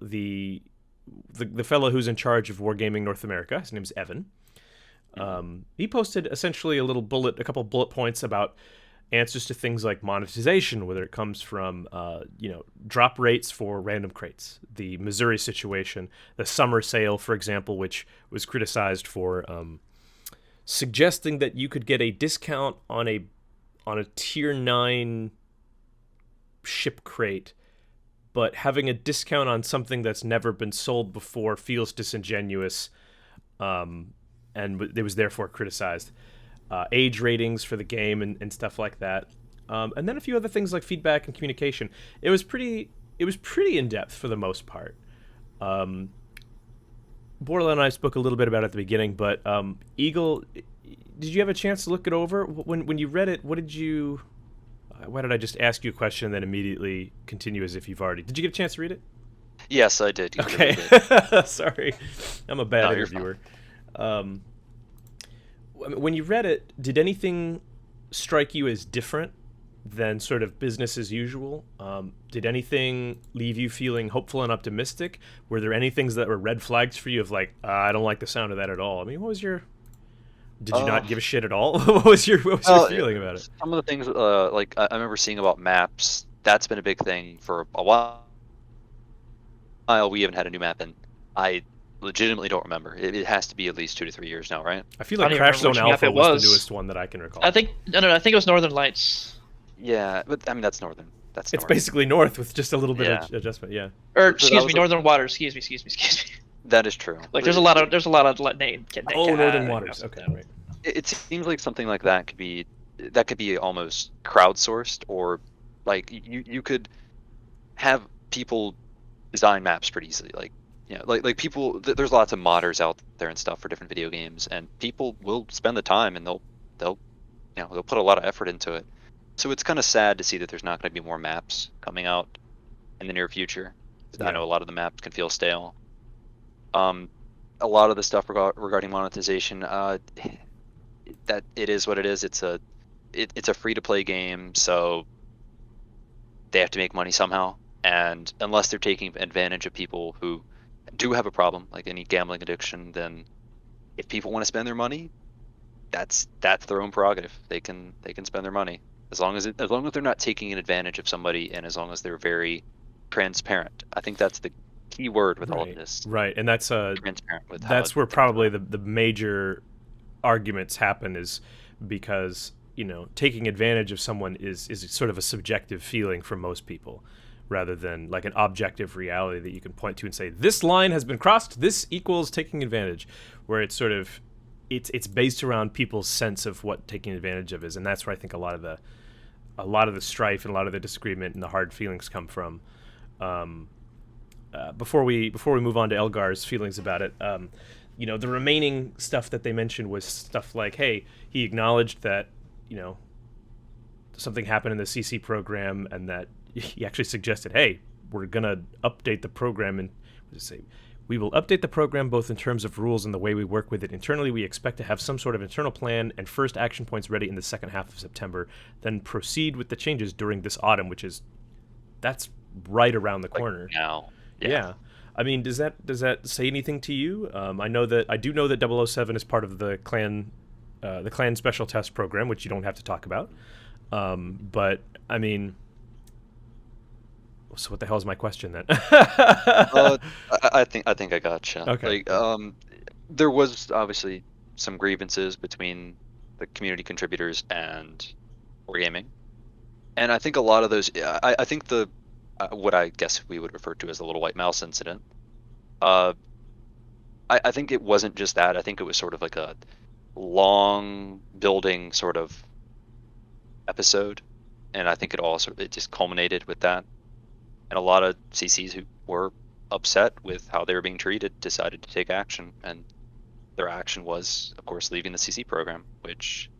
Speaker 2: the fellow who's in charge of Wargaming North America. His name's Evan. He posted essentially a couple bullet points about answers to things like monetization, whether it comes from drop rates for random crates, the Missouri situation, the summer sale, for example, which was criticized for suggesting that you could get a discount on a tier 9 ship crate, but having a discount on something that's never been sold before feels disingenuous, and it was therefore criticized. Age ratings for the game and stuff like that, and then a few other things like feedback and communication. It was pretty in depth for the most part. Borderland and I spoke a little bit about it at the beginning, but Eagle, did you have a chance to look it over? When you read it, what did you... Why did I just ask you a question and then immediately continue as if you've already... Did you get a chance to read it?
Speaker 4: Yes, I did.
Speaker 2: Okay. Sorry. I'm a bad interviewer. When you read it, did anything strike you as different than sort of business as usual? Did anything leave you feeling hopeful and optimistic? Were there any things that were red flags for you of like, I don't like the sound of that at all? I mean, what was your... Did you not give a shit at all? What was your feeling about it?
Speaker 4: Some of the things, like I remember seeing about maps, that's been a big thing for a while. We haven't had a new map, and I legitimately don't remember. It has to be at least 2 to 3 years now, right?
Speaker 2: I feel like Crash Zone Alpha was the newest one that I can recall.
Speaker 5: I think I think it was Northern Lights.
Speaker 4: Yeah, but I mean that's Northern.
Speaker 2: It's basically North with just a little bit of adjustment. Yeah.
Speaker 5: Or excuse me, Northern Waters. Excuse me.
Speaker 4: That is true.
Speaker 5: Like there's a lot of name.
Speaker 2: Northern Waters. Okay, right.
Speaker 4: It seems like something like that could be almost crowdsourced, or like you could have people design maps pretty easily. Like like people. There's lots of modders out there and stuff for different video games, and people will spend the time and they'll put a lot of effort into it. So it's kind of sad to see that there's not going to be more maps coming out in the near future. Yeah. I know a lot of the maps can feel stale. A lot of the stuff regarding monetization, that it is what it is. It's a free-to-play game, so they have to make money somehow. And unless they're taking advantage of people who do have a problem, like any gambling addiction, then if people want to spend their money, that's their own prerogative. They can spend their money as long as they're not taking advantage of somebody, and as long as they're very transparent. I think that's the key word with all of this.
Speaker 2: Right, and that's
Speaker 4: transparent with
Speaker 2: that's where probably the major arguments happen, is because taking advantage of someone is sort of a subjective feeling for most people, rather than like an objective reality that you can point to and say, this line has been crossed, this equals taking advantage, where it's sort of it's based around people's sense of what taking advantage of is. And that's where I think a lot of the strife and a lot of the disagreement and the hard feelings come from. Before we move on to Elgar's feelings about it, the remaining stuff that they mentioned was stuff like, hey, he acknowledged that something happened in the CC program, and that he actually suggested, hey, we're gonna update the program, and we will update the program both in terms of rules and the way we work with it internally. We expect to have some sort of internal plan and first action points ready in the second half of September, then proceed with the changes during this autumn, that's right around the corner.
Speaker 4: Now.
Speaker 2: Yeah. I mean, does that say anything to you? I do know that OO7 is part of the clan special test program, which you don't have to talk about. But I mean, so what the hell is my question then?
Speaker 4: I think I gotcha.
Speaker 2: Okay.
Speaker 4: Like, there was obviously some grievances between the community contributors and Wargaming, and I think a lot of those. I think what I guess we would refer to as the little white mouse incident. I think it wasn't just that. I think it was sort of like a long building sort of episode, and I think it just culminated with that. And a lot of CCs who were upset with how they were being treated decided to take action, and their action was, of course, leaving the CC program, which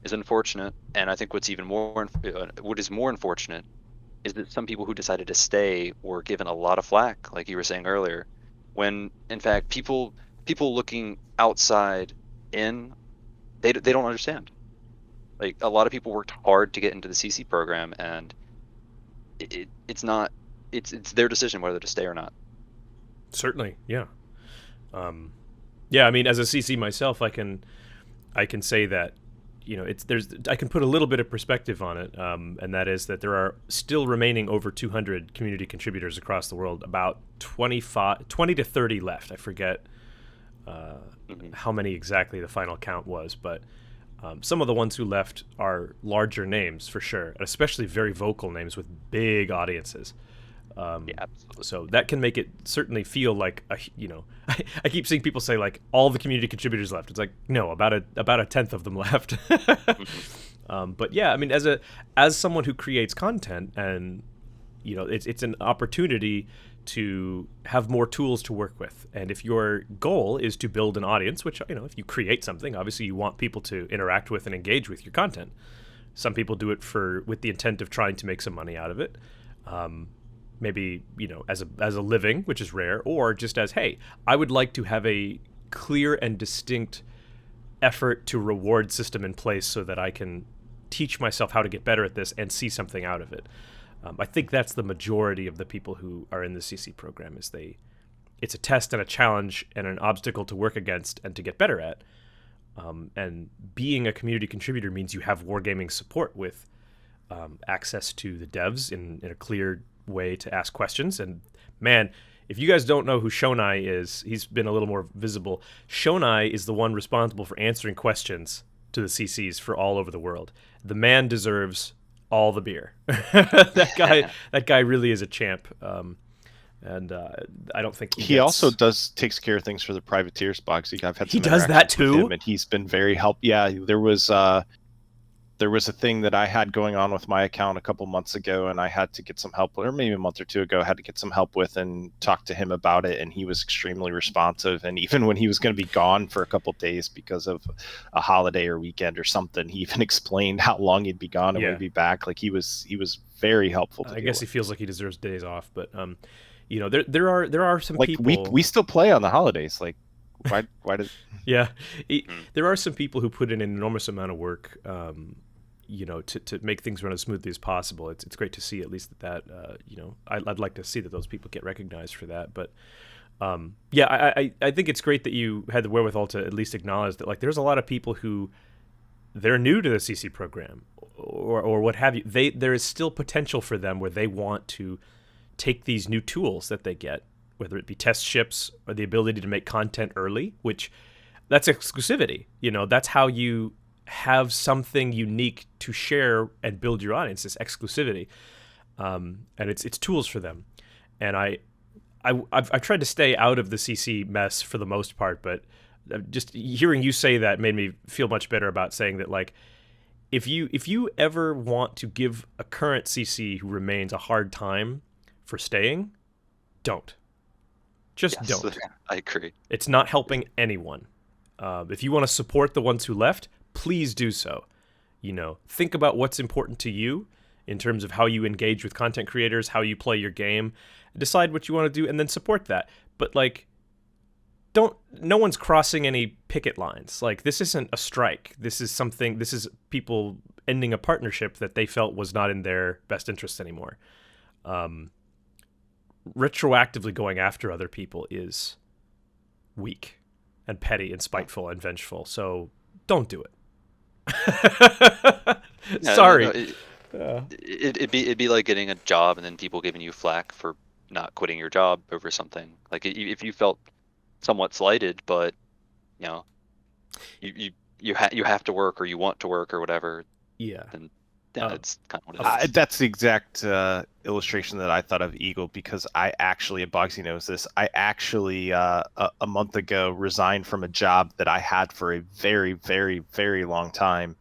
Speaker 4: is unfortunate. And I think what is more unfortunate is that some people who decided to stay were given a lot of flack, like you were saying earlier, when in fact people looking outside in, they don't understand. Like, a lot of people worked hard to get into the CC program, and it's their decision whether to stay or not.
Speaker 2: Certainly, yeah. Yeah, I mean, as a CC myself, I can say that I can put a little bit of perspective on it, and that is that there are still remaining over 200 community contributors across the world, about 20 to 30 left. I forget how many exactly the final count was, but some of the ones who left are larger names for sure, especially very vocal names with big audiences.
Speaker 4: Yeah, absolutely.
Speaker 2: So that can make it certainly feel like I keep seeing people say like all the community contributors left. It's like, no, about a tenth of them left. But yeah, I mean, as someone who creates content, and it's an opportunity to have more tools to work with. And if your goal is to build an audience, which, you know, if you create something, obviously you want people to interact with and engage with your content. Some people do it with the intent of trying to make some money out of it. Maybe, you know, as a living, which is rare, or just as, hey, I would like to have a clear and distinct effort to reward system in place so that I can teach myself how to get better at this and see something out of it. I think that's the majority of the people who are in the CC program. It's a test and a challenge and an obstacle to work against and to get better at. And being a community contributor means you have wargaming support with access to the devs in a clear way to ask questions. And man, if you guys don't know who Shonai is, he's been a little more visible. Shonai is the one responsible for answering questions to the CCs for all over the world. The man deserves all the beer. that guy really is a champ. And I don't think
Speaker 3: he also takes care of things for the privateers, Boggsy. I've had some
Speaker 2: he does that too,
Speaker 3: with him, and he's been very helpful. Yeah, there was a thing that I had going on with my account a couple months ago, and I had to get some help, or maybe a month or two ago, I had to get some help with and talk to him about it, and he was extremely responsive. And even when he was going to be gone for a couple of days because of a holiday or weekend or something, he even explained how long he'd be gone and would be back. Like he was very helpful.
Speaker 2: I guess he feels like he deserves days off, but you know, there are some
Speaker 3: like
Speaker 2: people.
Speaker 3: We still play on the holidays. Like why did?
Speaker 2: Yeah, there are some people who put in an enormous amount of work. You know, to make things run as smoothly as possible. It's great to see at least that you know, I'd like to see that those people get recognized for that. But yeah, I think it's great that you had the wherewithal to at least acknowledge that, like, there's a lot of people who they're new to the CC program or what have you. There is still potential for them where they want to take these new tools that they get, whether it be test ships or the ability to make content early, which that's exclusivity. You know, that's how you have something unique to share and build your audience, this exclusivity. And it's tools for them. And I've tried to stay out of the CC mess for the most part, but just hearing you say that made me feel much better about saying that, like, if you ever want to give a current CC who remains a hard time for staying, don't. Just don't.
Speaker 4: I agree.
Speaker 2: It's not helping anyone. If you want to support the ones who left, please do so. You know, think about what's important to you in terms of how you engage with content creators, how you play your game, decide what you want to do, and then support that. But, like, no one's crossing any picket lines. Like, this isn't a strike. This is people ending a partnership that they felt was not in their best interest anymore. Retroactively going after other people is weak and petty and spiteful and vengeful. So don't do it. Sorry.
Speaker 4: It'd be like getting a job and then people giving you flack for not quitting your job over something. Like, if you felt somewhat slighted, but you know, you have to work, or you want to work, or whatever.
Speaker 2: Yeah.
Speaker 4: Then it's kind of what it is.
Speaker 3: That's the exact illustration that I thought of Eagle, because I actually, and Boggsy knows this, I actually a month ago resigned from a job that I had for a very, very, very long time.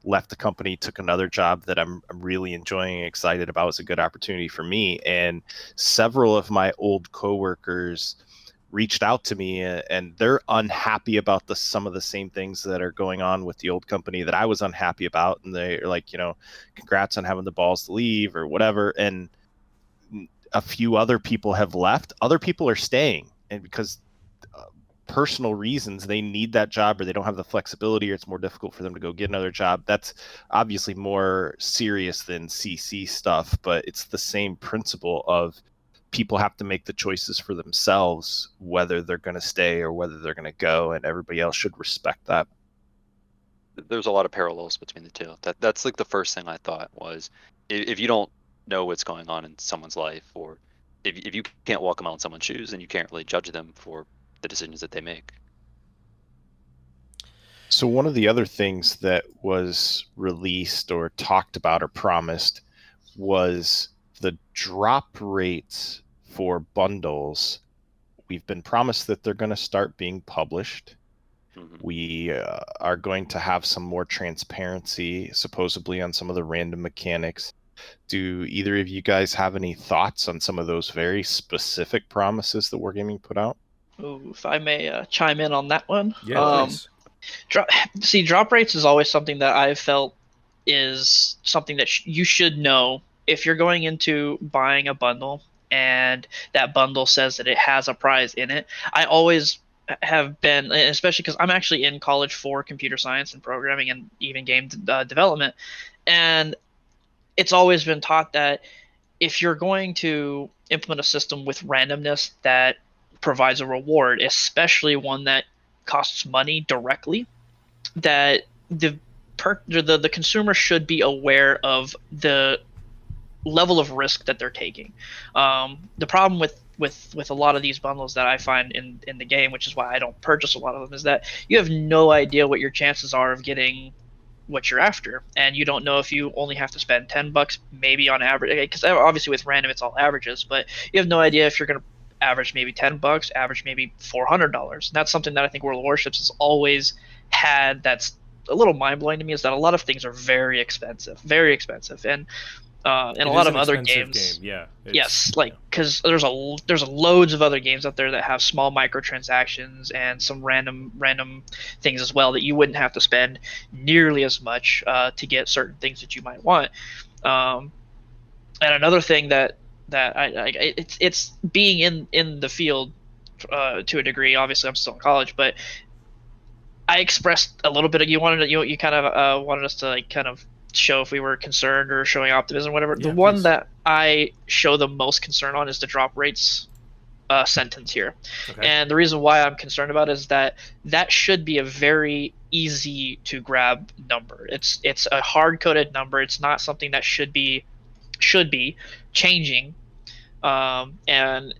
Speaker 3: Left the company, took another job that I'm really enjoying and excited about. It's a good opportunity for me. And several of my old coworkers reached out to me, and they're unhappy about some of the same things that are going on with the old company that I was unhappy about. And they're like, you know, congrats on having the balls to leave or whatever. And a few other people have left. Other people are staying, and because personal reasons, they need that job, or they don't have the flexibility, or it's more difficult for them to go get another job. That's obviously more serious than CC stuff, but it's the same principle of people have to make the choices for themselves, whether they're going to stay or whether they're going to go, and everybody else should respect that.
Speaker 4: There's a lot of parallels between the two. That's like the first thing I thought was, if you don't know what's going on in someone's life, or if you can't walk them out in someone's shoes, then you can't really judge them for the decisions that they make.
Speaker 3: So one of the other things that was released or talked about or promised was the drop rates for bundles. We've been promised that they're going to start being published. Mm-hmm. We are going to have some more transparency, supposedly, on some of the random mechanics. Do either of you guys have any thoughts on some of those very specific promises that Wargaming put out?
Speaker 5: Ooh, if I may chime in on that one.
Speaker 2: Yeah, please.
Speaker 5: Drop rates is always something that I've felt is something that you should know if you're going into buying a bundle and that bundle says that it has a prize in it. I always have been, especially because I'm actually in college for computer science and programming and even game development, and it's always been taught that if you're going to implement a system with randomness that provides a reward, especially one that costs money directly, that the consumer should be aware of the level of risk that they're taking. The problem with a lot of these bundles that I find in the game, which is why I don't purchase a lot of them, is that you have no idea what your chances are of getting what you're after, and you don't know if you only have to spend $10 maybe on average, because obviously with random it's all averages, but you have no idea if you're going to average maybe $10, average maybe $400. And that's something that I think World of Warships has always had that's a little mind-blowing to me, is that a lot of things are very expensive, and a
Speaker 2: It
Speaker 5: lot
Speaker 2: is
Speaker 5: of
Speaker 2: an
Speaker 5: other
Speaker 2: expensive
Speaker 5: games.
Speaker 2: game. Yeah.
Speaker 5: Yes, like because there's loads of other games out there that have small microtransactions and some random things as well that you wouldn't have to spend nearly as much to get certain things that you might want. And another thing that it's being in the field to a degree. Obviously, I'm still in college, but I expressed a little bit of you kind of wanted us to like kind of show if we were concerned or showing optimism, whatever.
Speaker 2: Yeah,
Speaker 5: The one
Speaker 2: please.
Speaker 5: that I show the most concern on is the drop rates sentence here.
Speaker 2: Okay.
Speaker 5: And the reason why I'm concerned about it is that should be a very easy to grab number. It's a hard coded number. It's not something that should be changing, and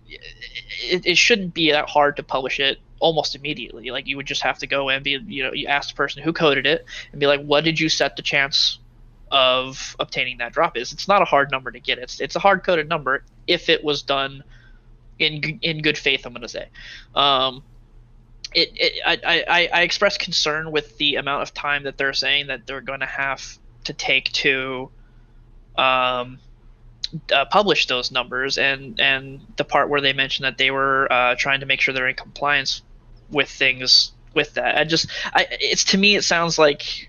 Speaker 5: it shouldn't be that hard to publish it almost immediately. Like you would just have to go and be, you ask the person who coded it and be like, what did you set the chance of obtaining that drop is? It's not a hard number to get. It's a hard coded number if it was done in good faith, I'm going to say. I express concern with the amount of time that they're saying that they're going to have to take to publish those numbers, and the part where they mentioned that they were trying to make sure they're in compliance with things with that. It's to me it sounds like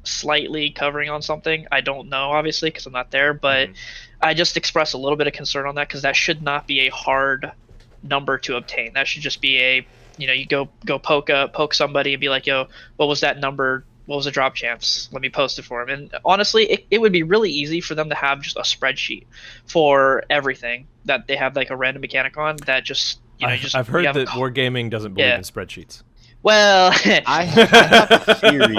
Speaker 5: slightly covering on something. I don't know, obviously, because I'm not there, but I just express a little bit of concern on that, because that should not be a hard number to obtain. That should just be a, you go poke somebody and be like, yo, what was that number? What was the drop chance? Let me post it for them. And honestly, it would be really easy for them to have just a spreadsheet for everything that they have like a random mechanic on that just,
Speaker 2: I've heard that Wargaming doesn't believe in spreadsheets.
Speaker 5: Well,
Speaker 3: I have a theory.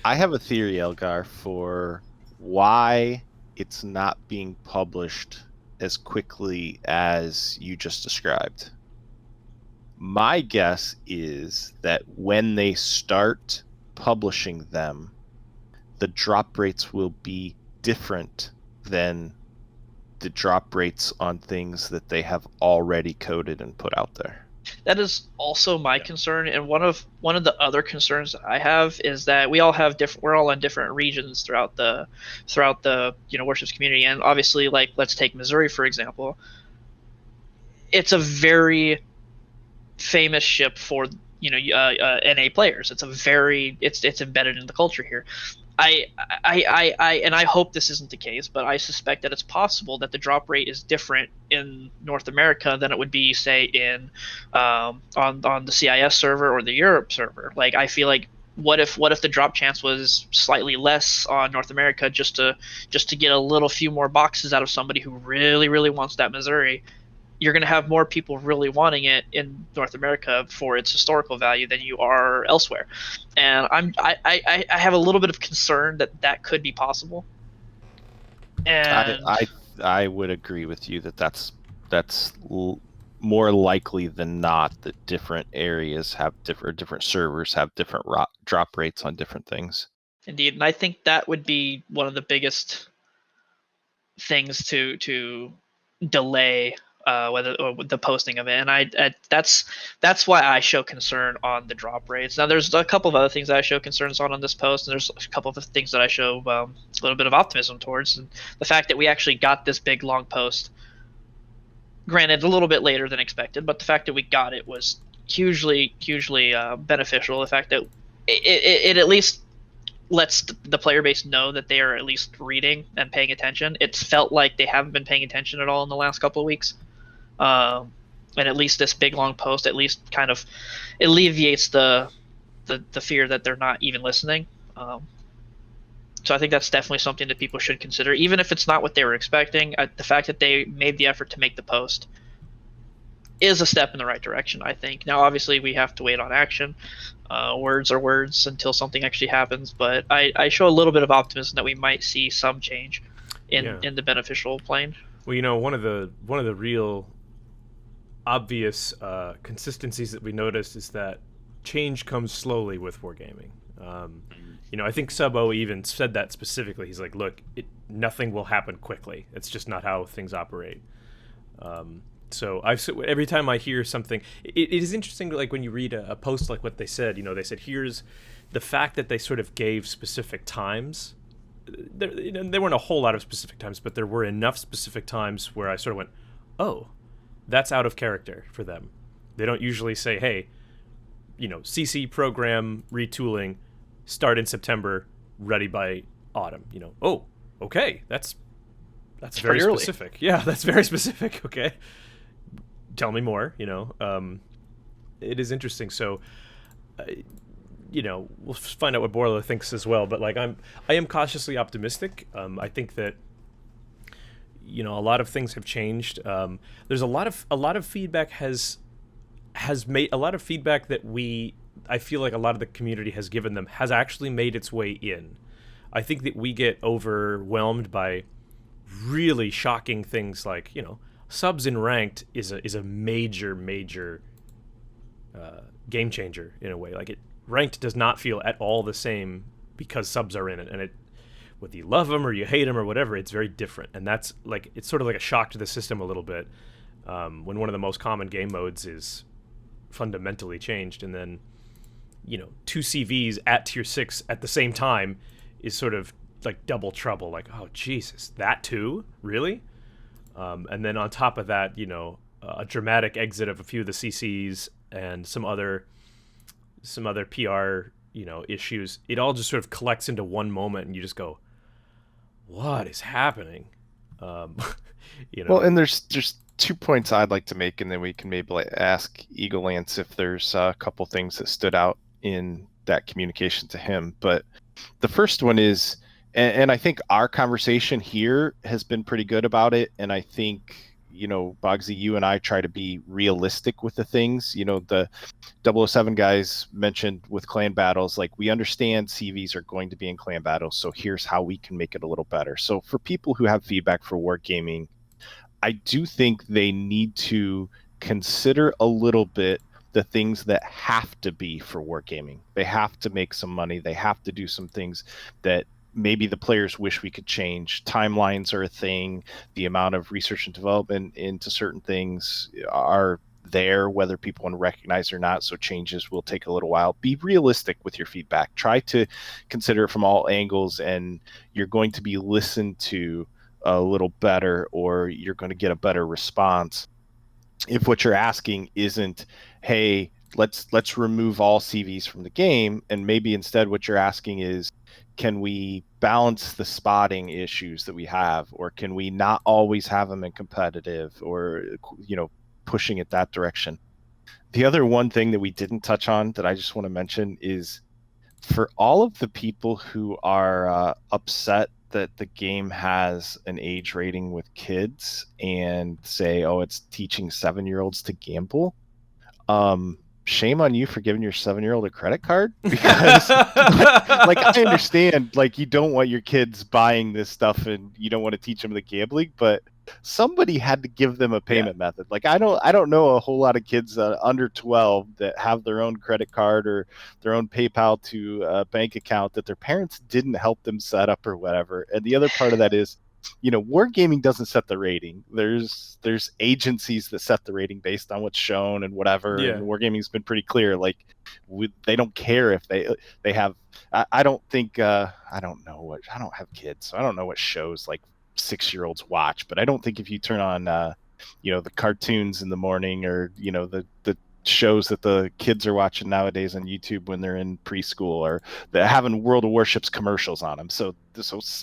Speaker 3: I have a theory, Elgar, for why it's not being published as quickly as you just described. My guess is that when they start publishing them, the drop rates will be different than the drop rates on things that they have already coded and put out there.
Speaker 5: That is also my concern, and one of the other concerns that I have is that we're all in different regions throughout the Warships community, and obviously, like, let's take Missouri for example. It's a very famous ship for NA players. It's embedded in the culture here. I hope this isn't the case, but I suspect that it's possible that the drop rate is different in North America than it would be, say, in on the CIS server or the Europe server. Like, I feel like what if the drop chance was slightly less on North America, just to get a little few more boxes out of somebody who really wants that Missouri. You're going to have more people really wanting it in North America for its historical value than you are elsewhere, and I have a little bit of concern that could be possible. And
Speaker 3: I would agree with you that's more likely than not that different areas have different servers have different drop rates on different things.
Speaker 5: Indeed, and I think that would be one of the biggest things to delay whether or the posting of it, and that's why I show concern on the drop rates. Now, there's a couple of other things that I show concerns on this post, and there's a couple of things that I show a little bit of optimism towards, and the fact that we actually got this big long post, granted a little bit later than expected, but the fact that we got it was hugely beneficial. The fact that it at least lets the player base know that they are at least reading and paying attention. It's felt like they haven't been paying attention at all in the last couple of weeks. And at least this big long post at least kind of alleviates the fear that they're not even listening. So I think that's definitely something that people should consider, even if it's not what they were expecting. The fact that they made the effort to make the post is a step in the right direction, I think. Now, obviously, we have to wait on action. Words are words until something actually happens, but I show a little bit of optimism that we might see some change in the beneficial plane.
Speaker 2: Well, one of the real obvious consistencies that we noticed is that change comes slowly with wargaming. I think Sub-O even said that specifically. He's like, look, nothing will happen quickly. It's just not how things operate. So every time I hear something, it is interesting. Like when you read a post like what they said, they said here's the fact that they sort of gave specific times. There weren't a whole lot of specific times, but there were enough specific times where I sort of went, oh, that's out of character for them. They don't usually say, hey, CC program retooling, start in September, ready by autumn. Oh, okay, that's very specific. Yeah, that's very specific. Okay. Tell me more, it is interesting. So, we'll find out what Borla thinks as well. But I am cautiously optimistic. I think that, a lot of things have changed. There's a lot of feedback has made a lot of feedback that I feel like a lot of the community has given them has actually made its way in. I think that we get overwhelmed by really shocking things like, subs in ranked is a major game changer in a way. Ranked does not feel at all the same because subs are in it, and whether you love them or you hate them or whatever, it's very different. And that's it's sort of like a shock to the system a little bit when one of the most common game modes is fundamentally changed, and then 2 CVs at tier 6 at the same time is sort of like double trouble. Like, oh Jesus, that too, really? And then on top of that, a dramatic exit of a few of the CCs and some other PR, issues. It all just sort of collects into one moment, and you just go, "What is happening?"
Speaker 3: Well, and there's 2 points I'd like to make, and then we can maybe ask Eagle Lance if there's a couple things that stood out in that communication to him. But the first one is, and I think our conversation here has been pretty good about it. And I think, Boggsy, you and I try to be realistic with the things. The OO7 guys mentioned with clan battles, we understand CVs are going to be in clan battles. So here's how we can make it a little better. So for people who have feedback for wargaming, I do think they need to consider a little bit the things that have to be for wargaming. They have to make some money. They have to do some things that maybe the players wish we could change. Timelines are a thing. The amount of research and development into certain things are there, whether people want to recognize or not. So changes will take a little while. Be realistic with your feedback. Try to consider it from all angles, and you're going to be listened to a little better, or you're going to get a better response if what you're asking isn't, hey, let's remove all CVs from the game, and maybe instead what you're asking is, can we balance the spotting issues that we have, or can we not always have them in competitive, or pushing it that direction. The other one thing that we didn't touch on that I just want to mention is, for all of the people who are upset that the game has an age rating with kids and say, oh, it's teaching 7-year-olds to gamble. Shame on you for giving your 7-year-old a credit card, because I understand, you don't want your kids buying this stuff and you don't want to teach them the gambling, but somebody had to give them a payment method. I don't know a whole lot of kids under 12 that have their own credit card or their own PayPal to bank account that their parents didn't help them set up or whatever. And the other part of that is, wargaming doesn't set the rating. There's agencies that set the rating based on what's shown and whatever.
Speaker 2: Yeah.
Speaker 3: And wargaming's been pretty clear. Like, they don't care if they have. I don't think. I don't have kids, so I don't know what shows like 6-year-olds watch. But I don't think if you turn on, the cartoons in the morning, or the shows that the kids are watching nowadays on YouTube when they're in preschool, or they're having World of Warships commercials on them. So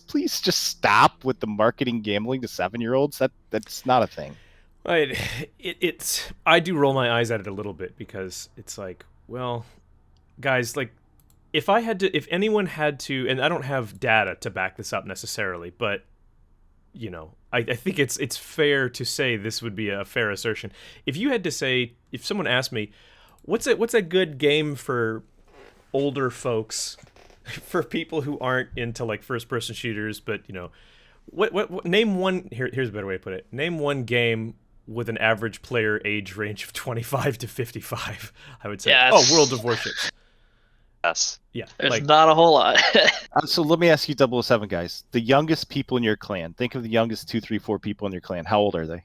Speaker 3: please just stop with the marketing gambling to 7-year-olds. That's not a thing.
Speaker 2: I do roll my eyes at it a little bit, because it's like, well, guys, like, if anyone had to, and I don't have data to back this up necessarily, but I think it's fair to say this would be a fair assertion. If you had to say, if someone asked me, what's a good game for older folks, for people who aren't into like first person shooters, but what name one, here's a better way to put it. Name one game with an average player age range of 25 to 55, I would say.
Speaker 5: Yes.
Speaker 2: World of Warships.
Speaker 4: Yes.
Speaker 2: Yeah.
Speaker 5: There's not a whole lot.
Speaker 3: So let me ask you, 007 guys, the youngest people in your clan. Think of the youngest 2, 3, 4 people in your clan. How old are they?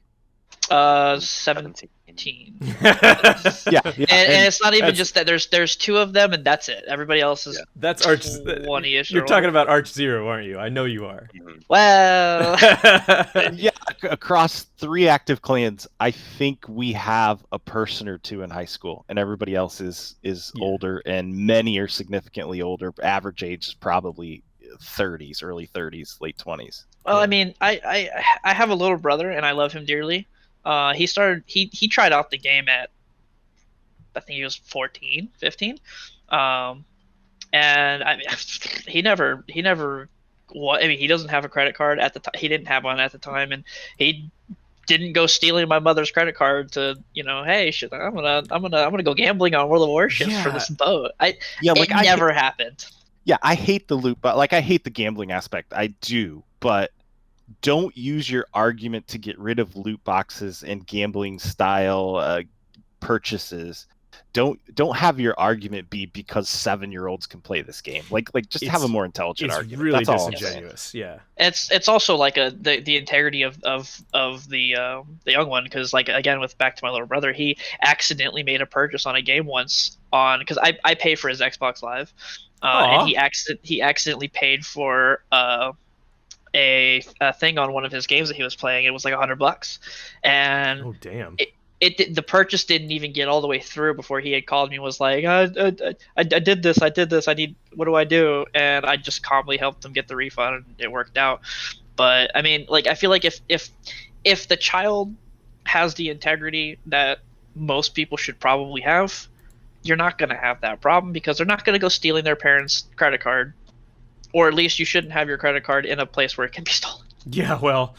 Speaker 5: 17.
Speaker 3: Yeah.
Speaker 5: And it's not even just that. There's 2 of them, and that's it. Everybody else is
Speaker 2: That's Arch
Speaker 5: 20-ish.
Speaker 2: You're talking about Arch Zero, aren't you? I know you are.
Speaker 5: Well,
Speaker 3: Yeah, across 3 active clans, I think we have a person or 2 in high school, and everybody else is older, and many are significantly older. Average age is probably 30s, early 30s, late 20s.
Speaker 5: well, I mean, I have a little brother, and I love him dearly. He tried out the game at, I think he was 14, 15. And I mean, he never he doesn't have a credit card at the time. He didn't have one at the time, and he didn't go stealing my mother's credit card to, hey, shit, I'm gonna go gambling on World of Warships for this boat. It never happened.
Speaker 3: Yeah, I hate the loot, but I hate the gambling aspect. I do, but don't use your argument to get rid of loot boxes and gambling style purchases. Don't have your argument be because 7-year-olds can play this game. Just have a more intelligent argument.
Speaker 2: It's really
Speaker 3: That's
Speaker 2: disingenuous. Yeah.
Speaker 5: It's also like the integrity of the young one, because again, with back to my little brother, he accidentally made a purchase on a game once because I pay for his Xbox Live, and he accidentally paid for a thing on one of his games that he was playing. It was like $100, and
Speaker 2: oh damn.
Speaker 5: The purchase didn't even get all the way through before he had called me and was like, I did this, what do I do? And I just calmly helped him get the refund, and it worked out. But I mean, I feel like if the child has the integrity that most people should probably have, you're not going to have that problem, because they're not going to go stealing their parents' credit card, or at least you shouldn't have your credit card in a place where it can be stolen.
Speaker 2: Yeah, well,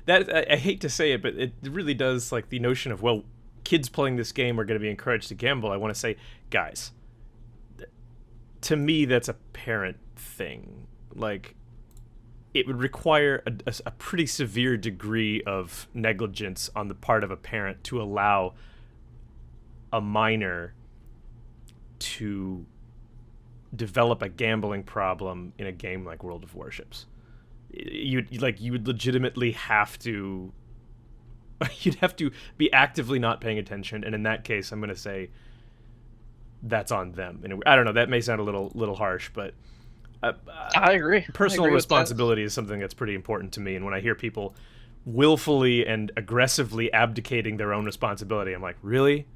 Speaker 2: that I hate to say it, but it really does, like, the notion of, well, kids playing this game are going to be encouraged to gamble. I want to say, guys, to me, that's a parent thing. Like, it would require a pretty severe degree of negligence on the part of a parent to allow a minor to develop a gambling problem in a game like World of Warships. You would legitimately have to, you'd have to be actively not paying attention, and in that case, I'm going to say that's on them. And I don't know, that may sound a little harsh, but
Speaker 5: I agree.
Speaker 2: Personal responsibility is something that's pretty important to me, and when I hear people willfully and aggressively abdicating their own responsibility, I'm like, really?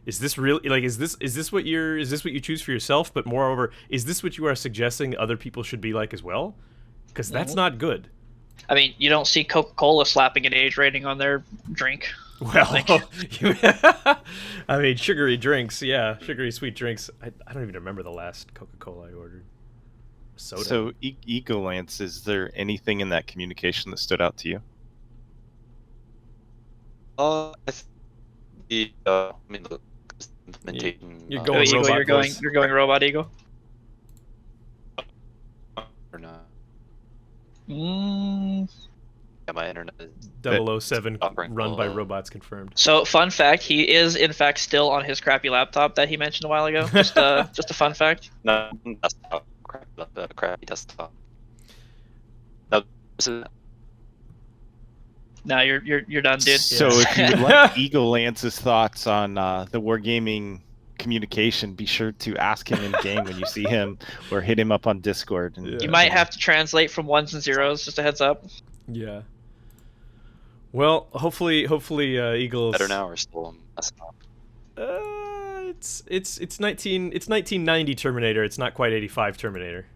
Speaker 2: Is this really, like, is this what you choose for yourself? But moreover, is this what you are suggesting other people should be like as well? Because that's not good.
Speaker 5: I mean, you don't see Coca-Cola slapping an age rating on their drink.
Speaker 2: Well, I mean, sugary drinks, yeah, sugary sweet drinks. I don't even remember the last Coca-Cola I ordered. Soda.
Speaker 3: So, Egolance, is there anything in that communication that stood out to you?
Speaker 4: I mean, the implementation.
Speaker 2: You're going
Speaker 5: Eagle,
Speaker 2: robot
Speaker 5: you're going robot Eagle.
Speaker 4: Or not.
Speaker 5: Yeah,
Speaker 4: my internet is
Speaker 2: OO7
Speaker 4: offering
Speaker 2: run by robots confirmed.
Speaker 5: So, fun fact: he is in fact still on his crappy laptop that he mentioned a while ago. Just a fun fact.
Speaker 4: No, desktop. Crappy desktop. No, So,
Speaker 5: No, you're done, dude.
Speaker 3: So if you would like Eagle Lance's thoughts on the wargaming communication, be sure to ask him in game when you see him, or hit him up on Discord. And,
Speaker 5: You might have to translate from ones and zeros. Just a heads up.
Speaker 2: Yeah. Well, hopefully, Eagles.
Speaker 4: better now or still messing up?
Speaker 2: It's 1990 Terminator. It's not quite 85 Terminator.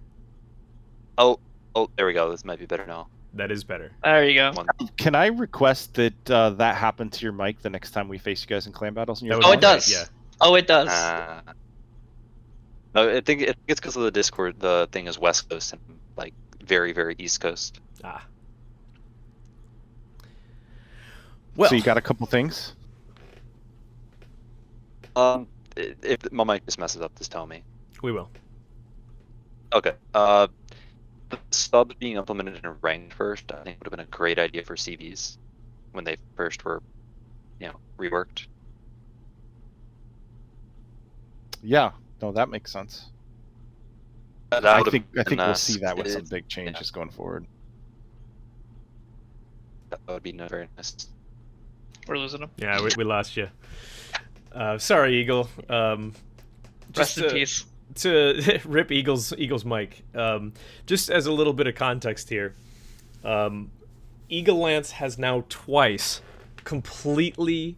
Speaker 4: Oh, there we go. This might be better now.
Speaker 2: That is better.
Speaker 5: There you go.
Speaker 3: Can I request that that happen to your mic the next time we face you guys in clan battles? And
Speaker 2: That
Speaker 3: you're
Speaker 2: would
Speaker 5: Oh,
Speaker 2: be
Speaker 5: it
Speaker 2: great,
Speaker 5: does.
Speaker 2: Yeah.
Speaker 5: Oh, it does.
Speaker 4: No, I think it's because of the Discord. The thing is West Coast and like very, very East Coast.
Speaker 2: Ah. Well,
Speaker 3: So you got a couple things.
Speaker 4: If my mic just messes up, just tell me.
Speaker 2: we will.
Speaker 4: Okay. The subs being implemented in ranked first, I think would have been a great idea for CVs when they first were, reworked.
Speaker 3: Yeah, no, that makes sense.
Speaker 4: That
Speaker 3: I
Speaker 4: would have
Speaker 3: think
Speaker 4: been,
Speaker 3: we'll see that with some
Speaker 4: it-
Speaker 3: big changes going forward.
Speaker 4: That would be very nice.
Speaker 5: We're losing him.
Speaker 2: Yeah, we lost you. Sorry, Eagle.
Speaker 5: Rest in peace.
Speaker 2: To rip Eagle's mic. Just as a little bit of context here, Eagle Lance has now twice completely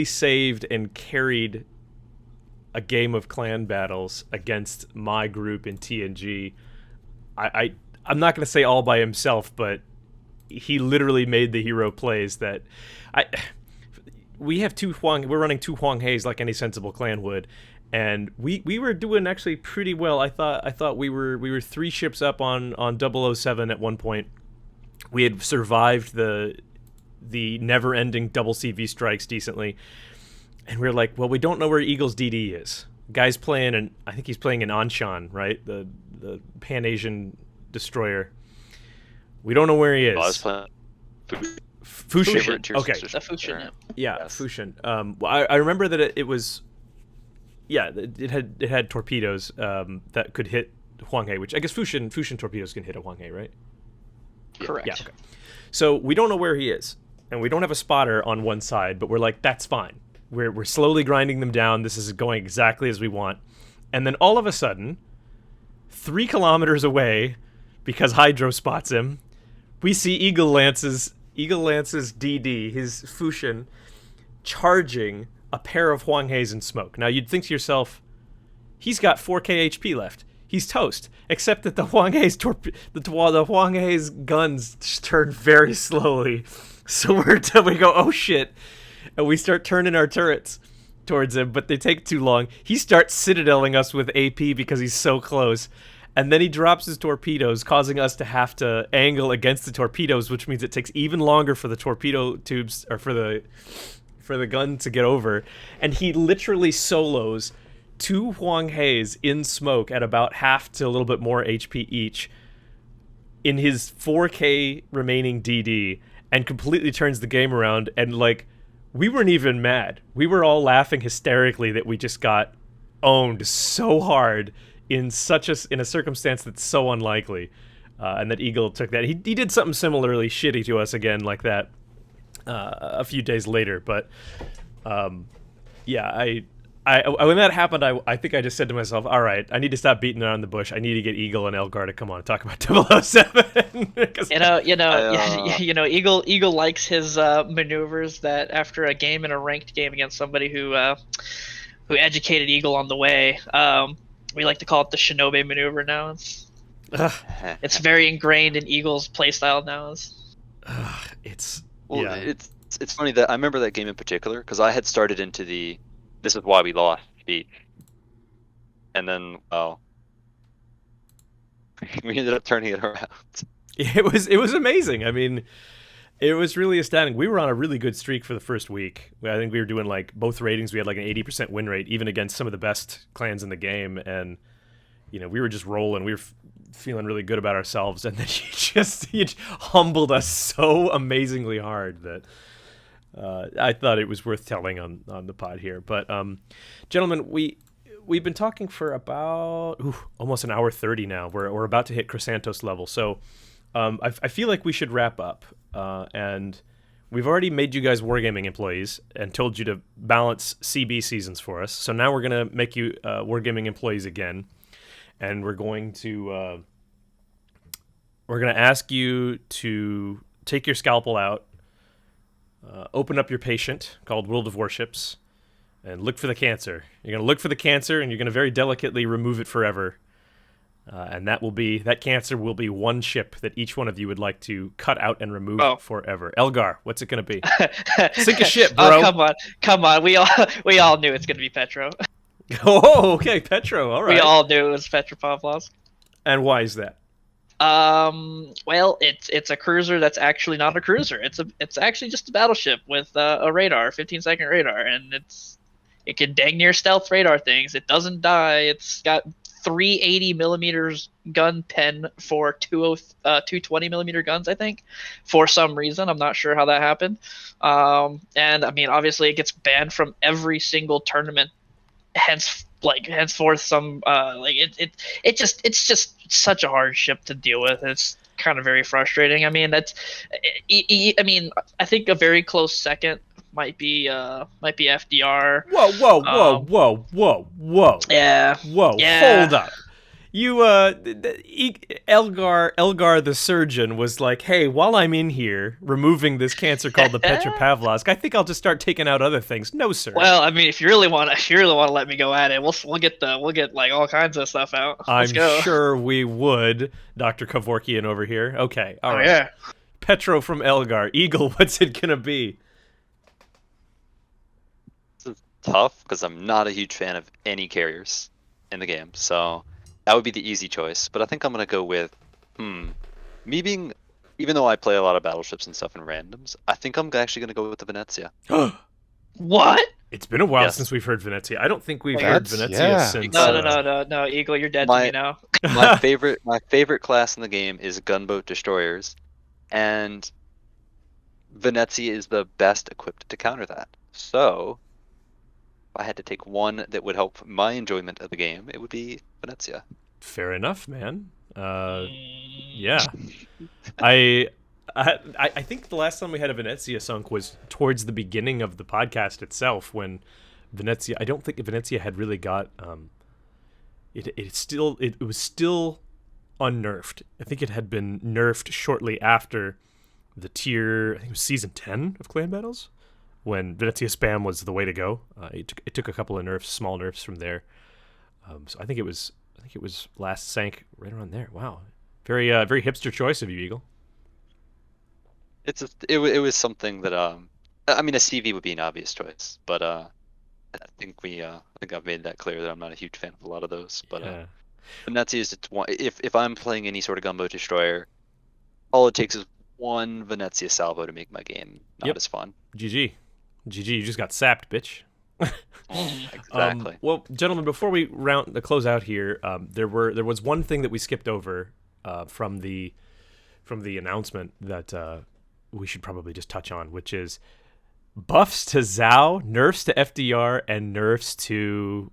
Speaker 2: saved and carried a game of clan battles against my group in TNG. I'm not going to say all by himself, but he literally made the hero plays that we have we're running two Huang Heis like any sensible clan would, and we were doing actually pretty well. I thought we were 3 ships up on OO7 at one point. We had survived the never-ending double CV strikes decently, and we were like, well, we don't know where Eagle's DD is. Guy's playing, and I think he's playing an Anshan, right? The Pan-Asian destroyer. We don't know where he is.
Speaker 4: I was playing
Speaker 2: Fushin. Okay.
Speaker 5: The Fushin.
Speaker 2: Yeah,
Speaker 4: Yes.
Speaker 2: Fushin. I remember that it was. Yeah, it had torpedoes that could hit Huang He, which I guess Fushin torpedoes can hit a Huang He, right?
Speaker 5: Correct.
Speaker 2: Yeah. Okay. So we don't know where he is, and we don't have a spotter on one side, but we're like, that's fine. We're slowly grinding them down. This is going exactly as we want, and then all of a sudden, 3 kilometers away, because Hydro spots him, we see Eagle Lance's DD, his Fushin, charging a pair of Huang Heis in smoke. Now you'd think to yourself, he's got 4k HP left. He's toast. Except that the Huang Hei's the Huang Hei's guns just turn very slowly. So we go, oh shit, and we start turning our turrets towards him, but they take too long. He starts citadeling us with AP because he's so close. And then he drops his torpedoes, causing us to have to angle against the torpedoes, which means it takes even longer for the torpedo tubes or for the gun to get over. And he literally solos 2 Huang Heis in smoke at about half to a little bit more HP each in his 4k remaining DD and completely turns the game around. And like, we weren't even mad. We were all laughing hysterically that we just got owned so hard in a circumstance that's so unlikely, and that Eagle took that. He did something similarly shitty to us again like that a few days later, but yeah, I when that happened, I think I just said to myself, all right, I need to stop beating around the bush. I need to get Eagle and Elgar to come on and talk about 007.
Speaker 5: Eagle likes his maneuvers that after a game in a ranked game against somebody who educated Eagle on the way. We like to call it the Shinobi maneuver now. It's very ingrained in Eagle's playstyle now.
Speaker 2: It's
Speaker 4: funny that I remember that game in particular because I had started into this is why we lost speech, and then we ended up turning it around.
Speaker 2: It was amazing. I mean, it was really astounding. We were on a really good streak for the first week. I think we were doing like both ratings. We had like an 80% win rate, even against some of the best clans in the game. And, we were just rolling. We were feeling really good about ourselves. And then he humbled us so amazingly hard that I thought it was worth telling on the pod here. But, gentlemen, we've been talking for about almost an hour 30 now. We're about to hit Chrysanthos level. So I feel like we should wrap up, and we've already made you guys wargaming employees and told you to balance CB seasons for us. So now we're gonna make you wargaming employees again, and we're gonna ask you to take your scalpel out, open up your patient called World of Warships, and look for the cancer. You're gonna look for the cancer, and you're gonna very delicately remove it forever. And that cancer will be one ship that each one of you would like to cut out and remove forever. Elgar, what's it going to be? Sink a ship, bro.
Speaker 5: Oh, come on. We all knew it's going to be Petro.
Speaker 2: Oh, okay, Petro. All right.
Speaker 5: We all knew it was Petropavlovsk.
Speaker 2: And why is that?
Speaker 5: Well, it's a cruiser that's actually not a cruiser. It's actually just a battleship with a radar, 15-second radar, and it can dang near stealth radar things. It doesn't die. It's got 380 millimeters gun pen for 220 millimeter guns, I think, for some reason. I'm not sure how that happened. And I mean, obviously, it gets banned from every single tournament. Henceforth, it's just such a hard ship to deal with. It's kind of very frustrating. I mean, I think a very close second might be FDR.
Speaker 2: Whoa.
Speaker 5: Yeah.
Speaker 2: Whoa.
Speaker 5: Yeah.
Speaker 2: Hold up. You Elgar the surgeon was like, "Hey, while I'm in here removing this cancer called the Petropavlovsk, I think I'll just start taking out other things." No, sir.
Speaker 5: Well, I mean, if you really want to let me go at it, we'll get like all kinds of stuff out. Let's go.
Speaker 2: Sure we would, Dr. Kevorkian over here. Okay. All right.
Speaker 5: Yeah.
Speaker 2: Petro from Elgar. Eagle, what's it going to be?
Speaker 4: Tough because I'm not a huge fan of any carriers in the game, so that would be the easy choice. But I think I'm gonna go with me being, even though I play a lot of battleships and stuff in randoms, I think I'm actually gonna go with the Venezia.
Speaker 5: What?
Speaker 2: It's been a while since we've heard Venezia. I don't think we've heard Venezia since.
Speaker 5: No, Eagle, you're dead to me now.
Speaker 4: my favorite class in the game is gunboat destroyers, and Venezia is the best equipped to counter that. So if I had to take one that would help my enjoyment of the game, it would be Venezia.
Speaker 2: Fair enough, man. Yeah. I think the last time we had a Venezia sunk was towards the beginning of the podcast itself, when Venezia, I don't think Venezia had really got it was still unnerfed. I think it had been nerfed shortly after the tier, I think it was season 10 of Clan Battles, when Venezia spam was the way to go. It took a couple of nerfs, small nerfs from there. So I think it was last sank right around there. Wow, very hipster choice of you, Eagle.
Speaker 4: It was something that I mean, a CV would be an obvious choice, but I think I've made that clear that I'm not a huge fan of a lot of those. But Venezia is just one. If I'm playing any sort of gunboat destroyer, all it takes is one Venezia salvo to make my game not as fun.
Speaker 2: GG, you just got sapped, bitch.
Speaker 4: Exactly.
Speaker 2: Well, gentlemen, before we close out here, there was one thing that we skipped over from the announcement that we should probably just touch on, which is buffs to Zhao, nerfs to FDR, and nerfs to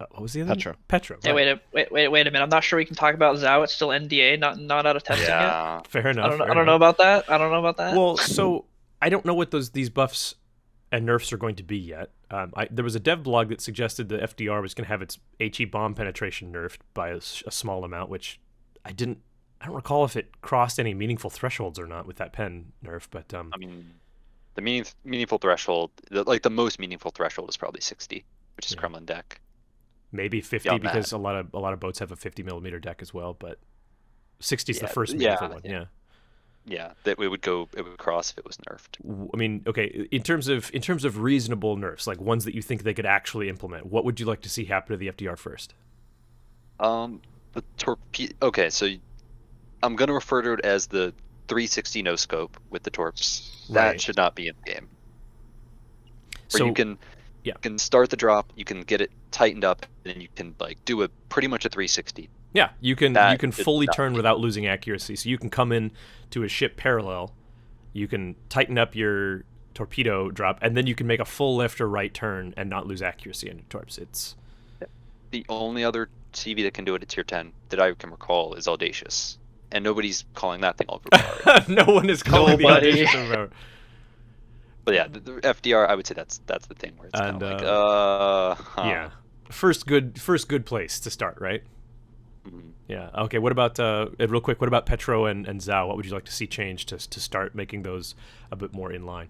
Speaker 2: what was the other
Speaker 3: Petro.
Speaker 2: Petro.
Speaker 5: Hey,
Speaker 2: right.
Speaker 5: wait a minute. I'm not sure we can talk about Zhao. It's still NDA, not out of testing yet.
Speaker 2: Fair enough.
Speaker 5: I don't know about that.
Speaker 2: Well, so I don't know what these buffs and nerfs are going to be yet. There was a dev blog that suggested the FDR was going to have its HE bomb penetration nerfed by a small amount, which I don't recall if it crossed any meaningful thresholds or not with that pen nerf. But
Speaker 4: I mean, the meaningful threshold, the most meaningful threshold is probably 60, which is Kremlin deck.
Speaker 2: Maybe 50 because a lot of boats have a 50 millimeter deck as well, but 60 is the first meaningful one.
Speaker 4: Yeah, that it would cross if it was nerfed.
Speaker 2: I mean, okay, in terms of reasonable nerfs, like ones that you think they could actually implement, what would you like to see happen to the FDR first?
Speaker 4: The torpedo. Okay, so I'm gonna refer to it as the 360 no scope with the torps. That should not be in the game. So you can start the drop, you can get it tightened up, and then you can do pretty much a 360.
Speaker 2: Yeah, you can fully turn without losing accuracy. So you can come in to a ship parallel, you can tighten up your torpedo drop, and then you can make a full left or right turn and not lose accuracy on your torps. It's
Speaker 4: the only other CV that can do it at tier 10 that I can recall is Audacious. and nobody's calling that thing overpowered.
Speaker 2: No one is calling
Speaker 5: Nobody.
Speaker 2: the audacious overpowered.
Speaker 4: But yeah, the FDR, I would say that's the thing where it's kind
Speaker 2: And,
Speaker 4: of like,
Speaker 2: Yeah, first good place to start, right?
Speaker 4: Mhm.
Speaker 2: Yeah. Okay. What about real quick? What about Petro and Zhao? What would you like to see change to start making those a bit more in line?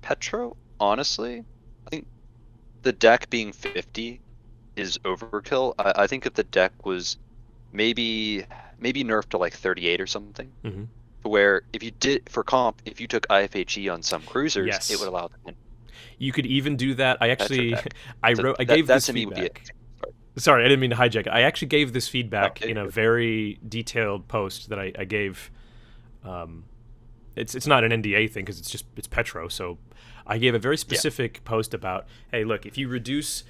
Speaker 4: Petro, honestly, I think the deck being 50 is overkill. I think if the deck was maybe nerfed to like 38 or something,
Speaker 2: Mm-hmm.
Speaker 4: where if you did for comp, if you took IFHE on some cruisers,
Speaker 2: Yes.
Speaker 4: it would allow them to
Speaker 2: You could even do that. I actually,
Speaker 4: deck.
Speaker 2: I gave
Speaker 4: that
Speaker 2: this
Speaker 4: to me would be
Speaker 2: feedback. Sorry, I didn't mean to hijack it. I actually gave this feedback
Speaker 4: Okay,
Speaker 2: in a
Speaker 4: good.
Speaker 2: very detailed post that I gave. It's not an NDA thing because it's Petro. So I gave a very specific post about, hey, look, if you reduce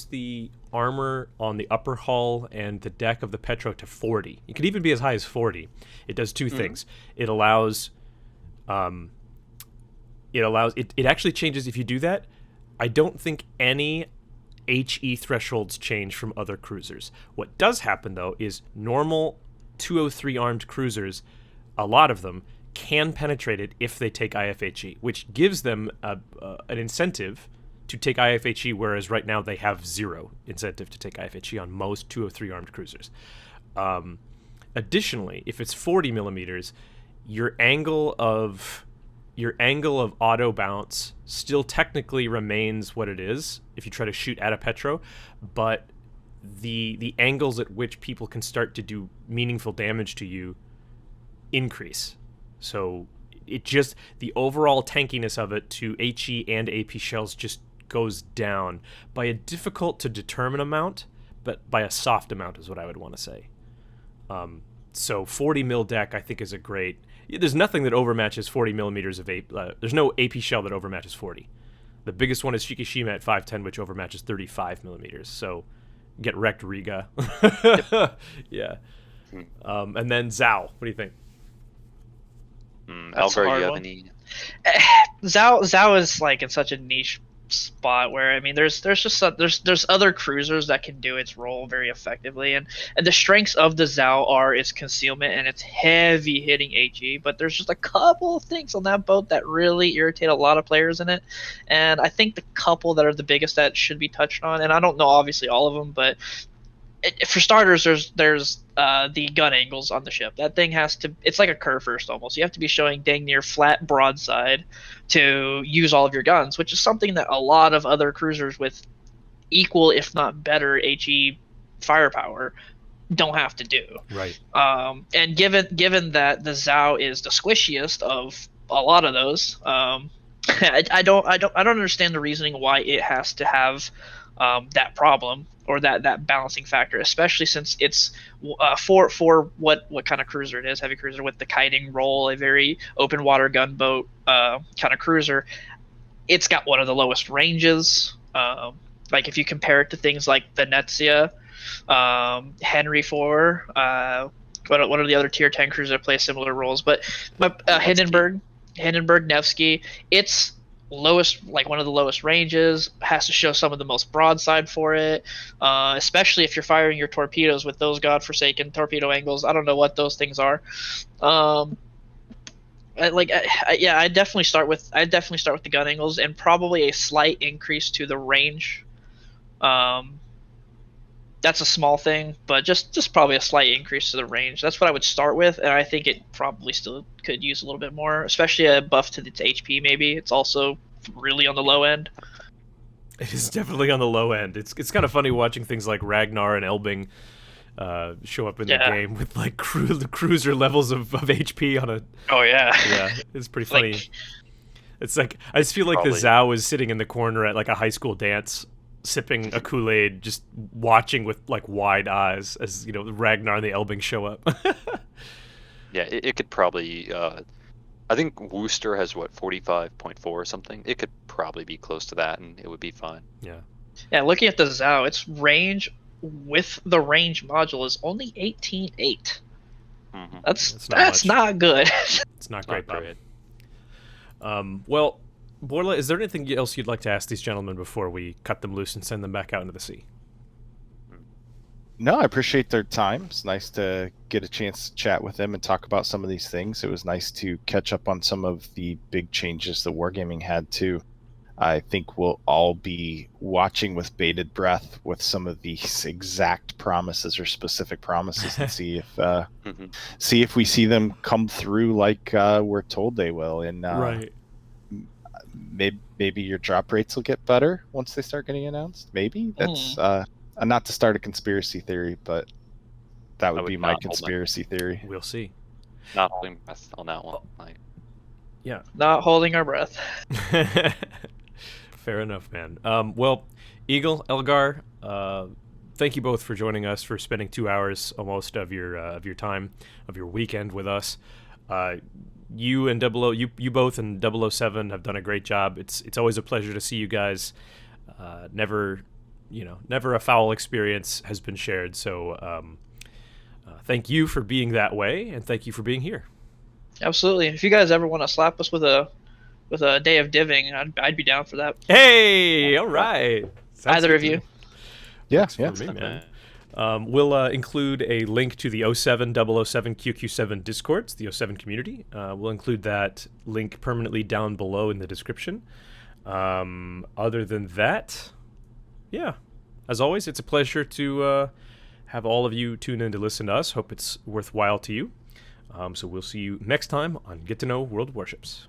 Speaker 2: the armor on the upper hull and the deck of the Petro to 40, it could even be as high as 40. It does two things. It allows, it actually changes if you do that. I don't think any HE thresholds change from other cruisers. What does happen though is normal 203 armed cruisers, a lot of them can penetrate it if they take IFHE, which gives them an incentive to take IFHE, whereas right now they have zero incentive to take IFHE on most 203 armed cruisers. Additionally, if it's 40 millimeters, your angle of auto bounce still technically remains what it is if you try to shoot at a Petro, but the angles at which people can start to do meaningful damage to you increase. So it just, the overall tankiness of it to HE and AP shells just goes down by a difficult to determine amount, but by a soft amount is what I would want to say. So 40 mil deck I think is a great. There's nothing that overmatches 40 millimeters of AP. There's no AP shell that overmatches 40. The biggest one is Shikishima at 510, which overmatches 35 millimeters. So get wrecked, Riga. Yeah. And then Zhao. What do you think?
Speaker 5: That's a
Speaker 4: Elgar,
Speaker 5: hard
Speaker 4: you have
Speaker 5: one.
Speaker 4: any?
Speaker 5: Zhao is like in such a niche spot where, I mean, there's other cruisers that can do its role very effectively, and the strengths of the Zhao are its concealment and its heavy hitting HE, but there's just a couple of things on that boat that really irritate a lot of players in it, and I think the couple that are the biggest that should be touched on, and I don't know obviously all of them, but for starters, there's the gun angles on the ship. That thing has to, it's like a curve first almost. You have to be showing dang near flat broadside to use all of your guns, which is something that a lot of other cruisers with equal, if not better, HE firepower don't have to do.
Speaker 2: Right.
Speaker 5: And given that the Zhao is the squishiest of a lot of those, I don't understand the reasoning why it has to have that problem or that balancing factor, especially since it's for what kind of cruiser it is, heavy cruiser with the kiting roll, a very open water gunboat kind of cruiser. It's got one of the lowest ranges. Like if you compare it to things like Venezia, Henry IV, what are the other tier 10 cruisers that play similar roles? But Hindenburg, Nevsky, it's lowest, like one of the lowest ranges, has to show some of the most broadside for it, especially if you're firing your torpedoes with those godforsaken torpedo angles. I don't know what those things are. I definitely start with the gun angles and probably a slight increase to the range. That's a small thing, but just probably a slight increase to the range. That's what I would start with, and I think it probably still could use a little bit more, especially a buff to its HP maybe. It's also really on the low end.
Speaker 2: It is definitely on the low end. It's kind of funny watching things like Ragnar and Elbing show up in the game with like cruiser levels of HP on a.
Speaker 5: Oh yeah.
Speaker 2: Yeah, it's pretty funny. It's like I just feel like the Zhao is sitting in the corner at like a high school dance, sipping a Kool-Aid, just watching with like wide eyes as the Ragnar and the Elbing show up.
Speaker 4: Yeah, it could probably. I think Worcester has 45.4 or something. It could probably be close to that, and it would be fine.
Speaker 2: Yeah.
Speaker 5: Yeah, looking at the Zhao, its range with the range module is only 18.8.
Speaker 4: Mm-hmm.
Speaker 5: That's not good.
Speaker 2: It's not great, Bob. Well, Borla, is there anything else you'd like to ask these gentlemen before we cut them loose and send them back out into the sea?
Speaker 3: No, I appreciate their time. It's nice to get a chance to chat with them and talk about some of these things. It was nice to catch up on some of the big changes that Wargaming had too. I think we'll all be watching with bated breath with some of these exact promises or specific promises and see if we see them come through like we're told they will. And
Speaker 2: Right.
Speaker 3: maybe your drop rates will get better once they start getting announced. Maybe that's not to start a conspiracy theory, but that would be my conspiracy theory.
Speaker 2: We'll see.
Speaker 4: Not holding breath on that one. Like,
Speaker 2: Yeah.
Speaker 5: Not holding our breath.
Speaker 2: Fair enough, man. Well, Eagle, Elgar, thank you both for joining us, for spending 2 hours almost of your time, of your weekend with us. You and you both and OO7 have done a great job. It's always a pleasure to see you guys. Never a foul experience has been shared. So thank you for being that way, and thank you for being here.
Speaker 5: Absolutely. If you guys ever want to slap us with a day of diving, I'd be down for that.
Speaker 2: Hey, all right. Sounds
Speaker 5: Either
Speaker 2: good
Speaker 5: of
Speaker 2: to
Speaker 5: you.
Speaker 2: me.
Speaker 3: Yeah,
Speaker 2: Works for me, man. We'll include a link to the OO7 QQ7 Discords, the OO7 community. We'll include that link permanently down below in the description. Other than that, yeah, as always, it's a pleasure to have all of you tune in to listen to us. Hope it's worthwhile to you. So we'll see you next time on Get to Know World of Warships.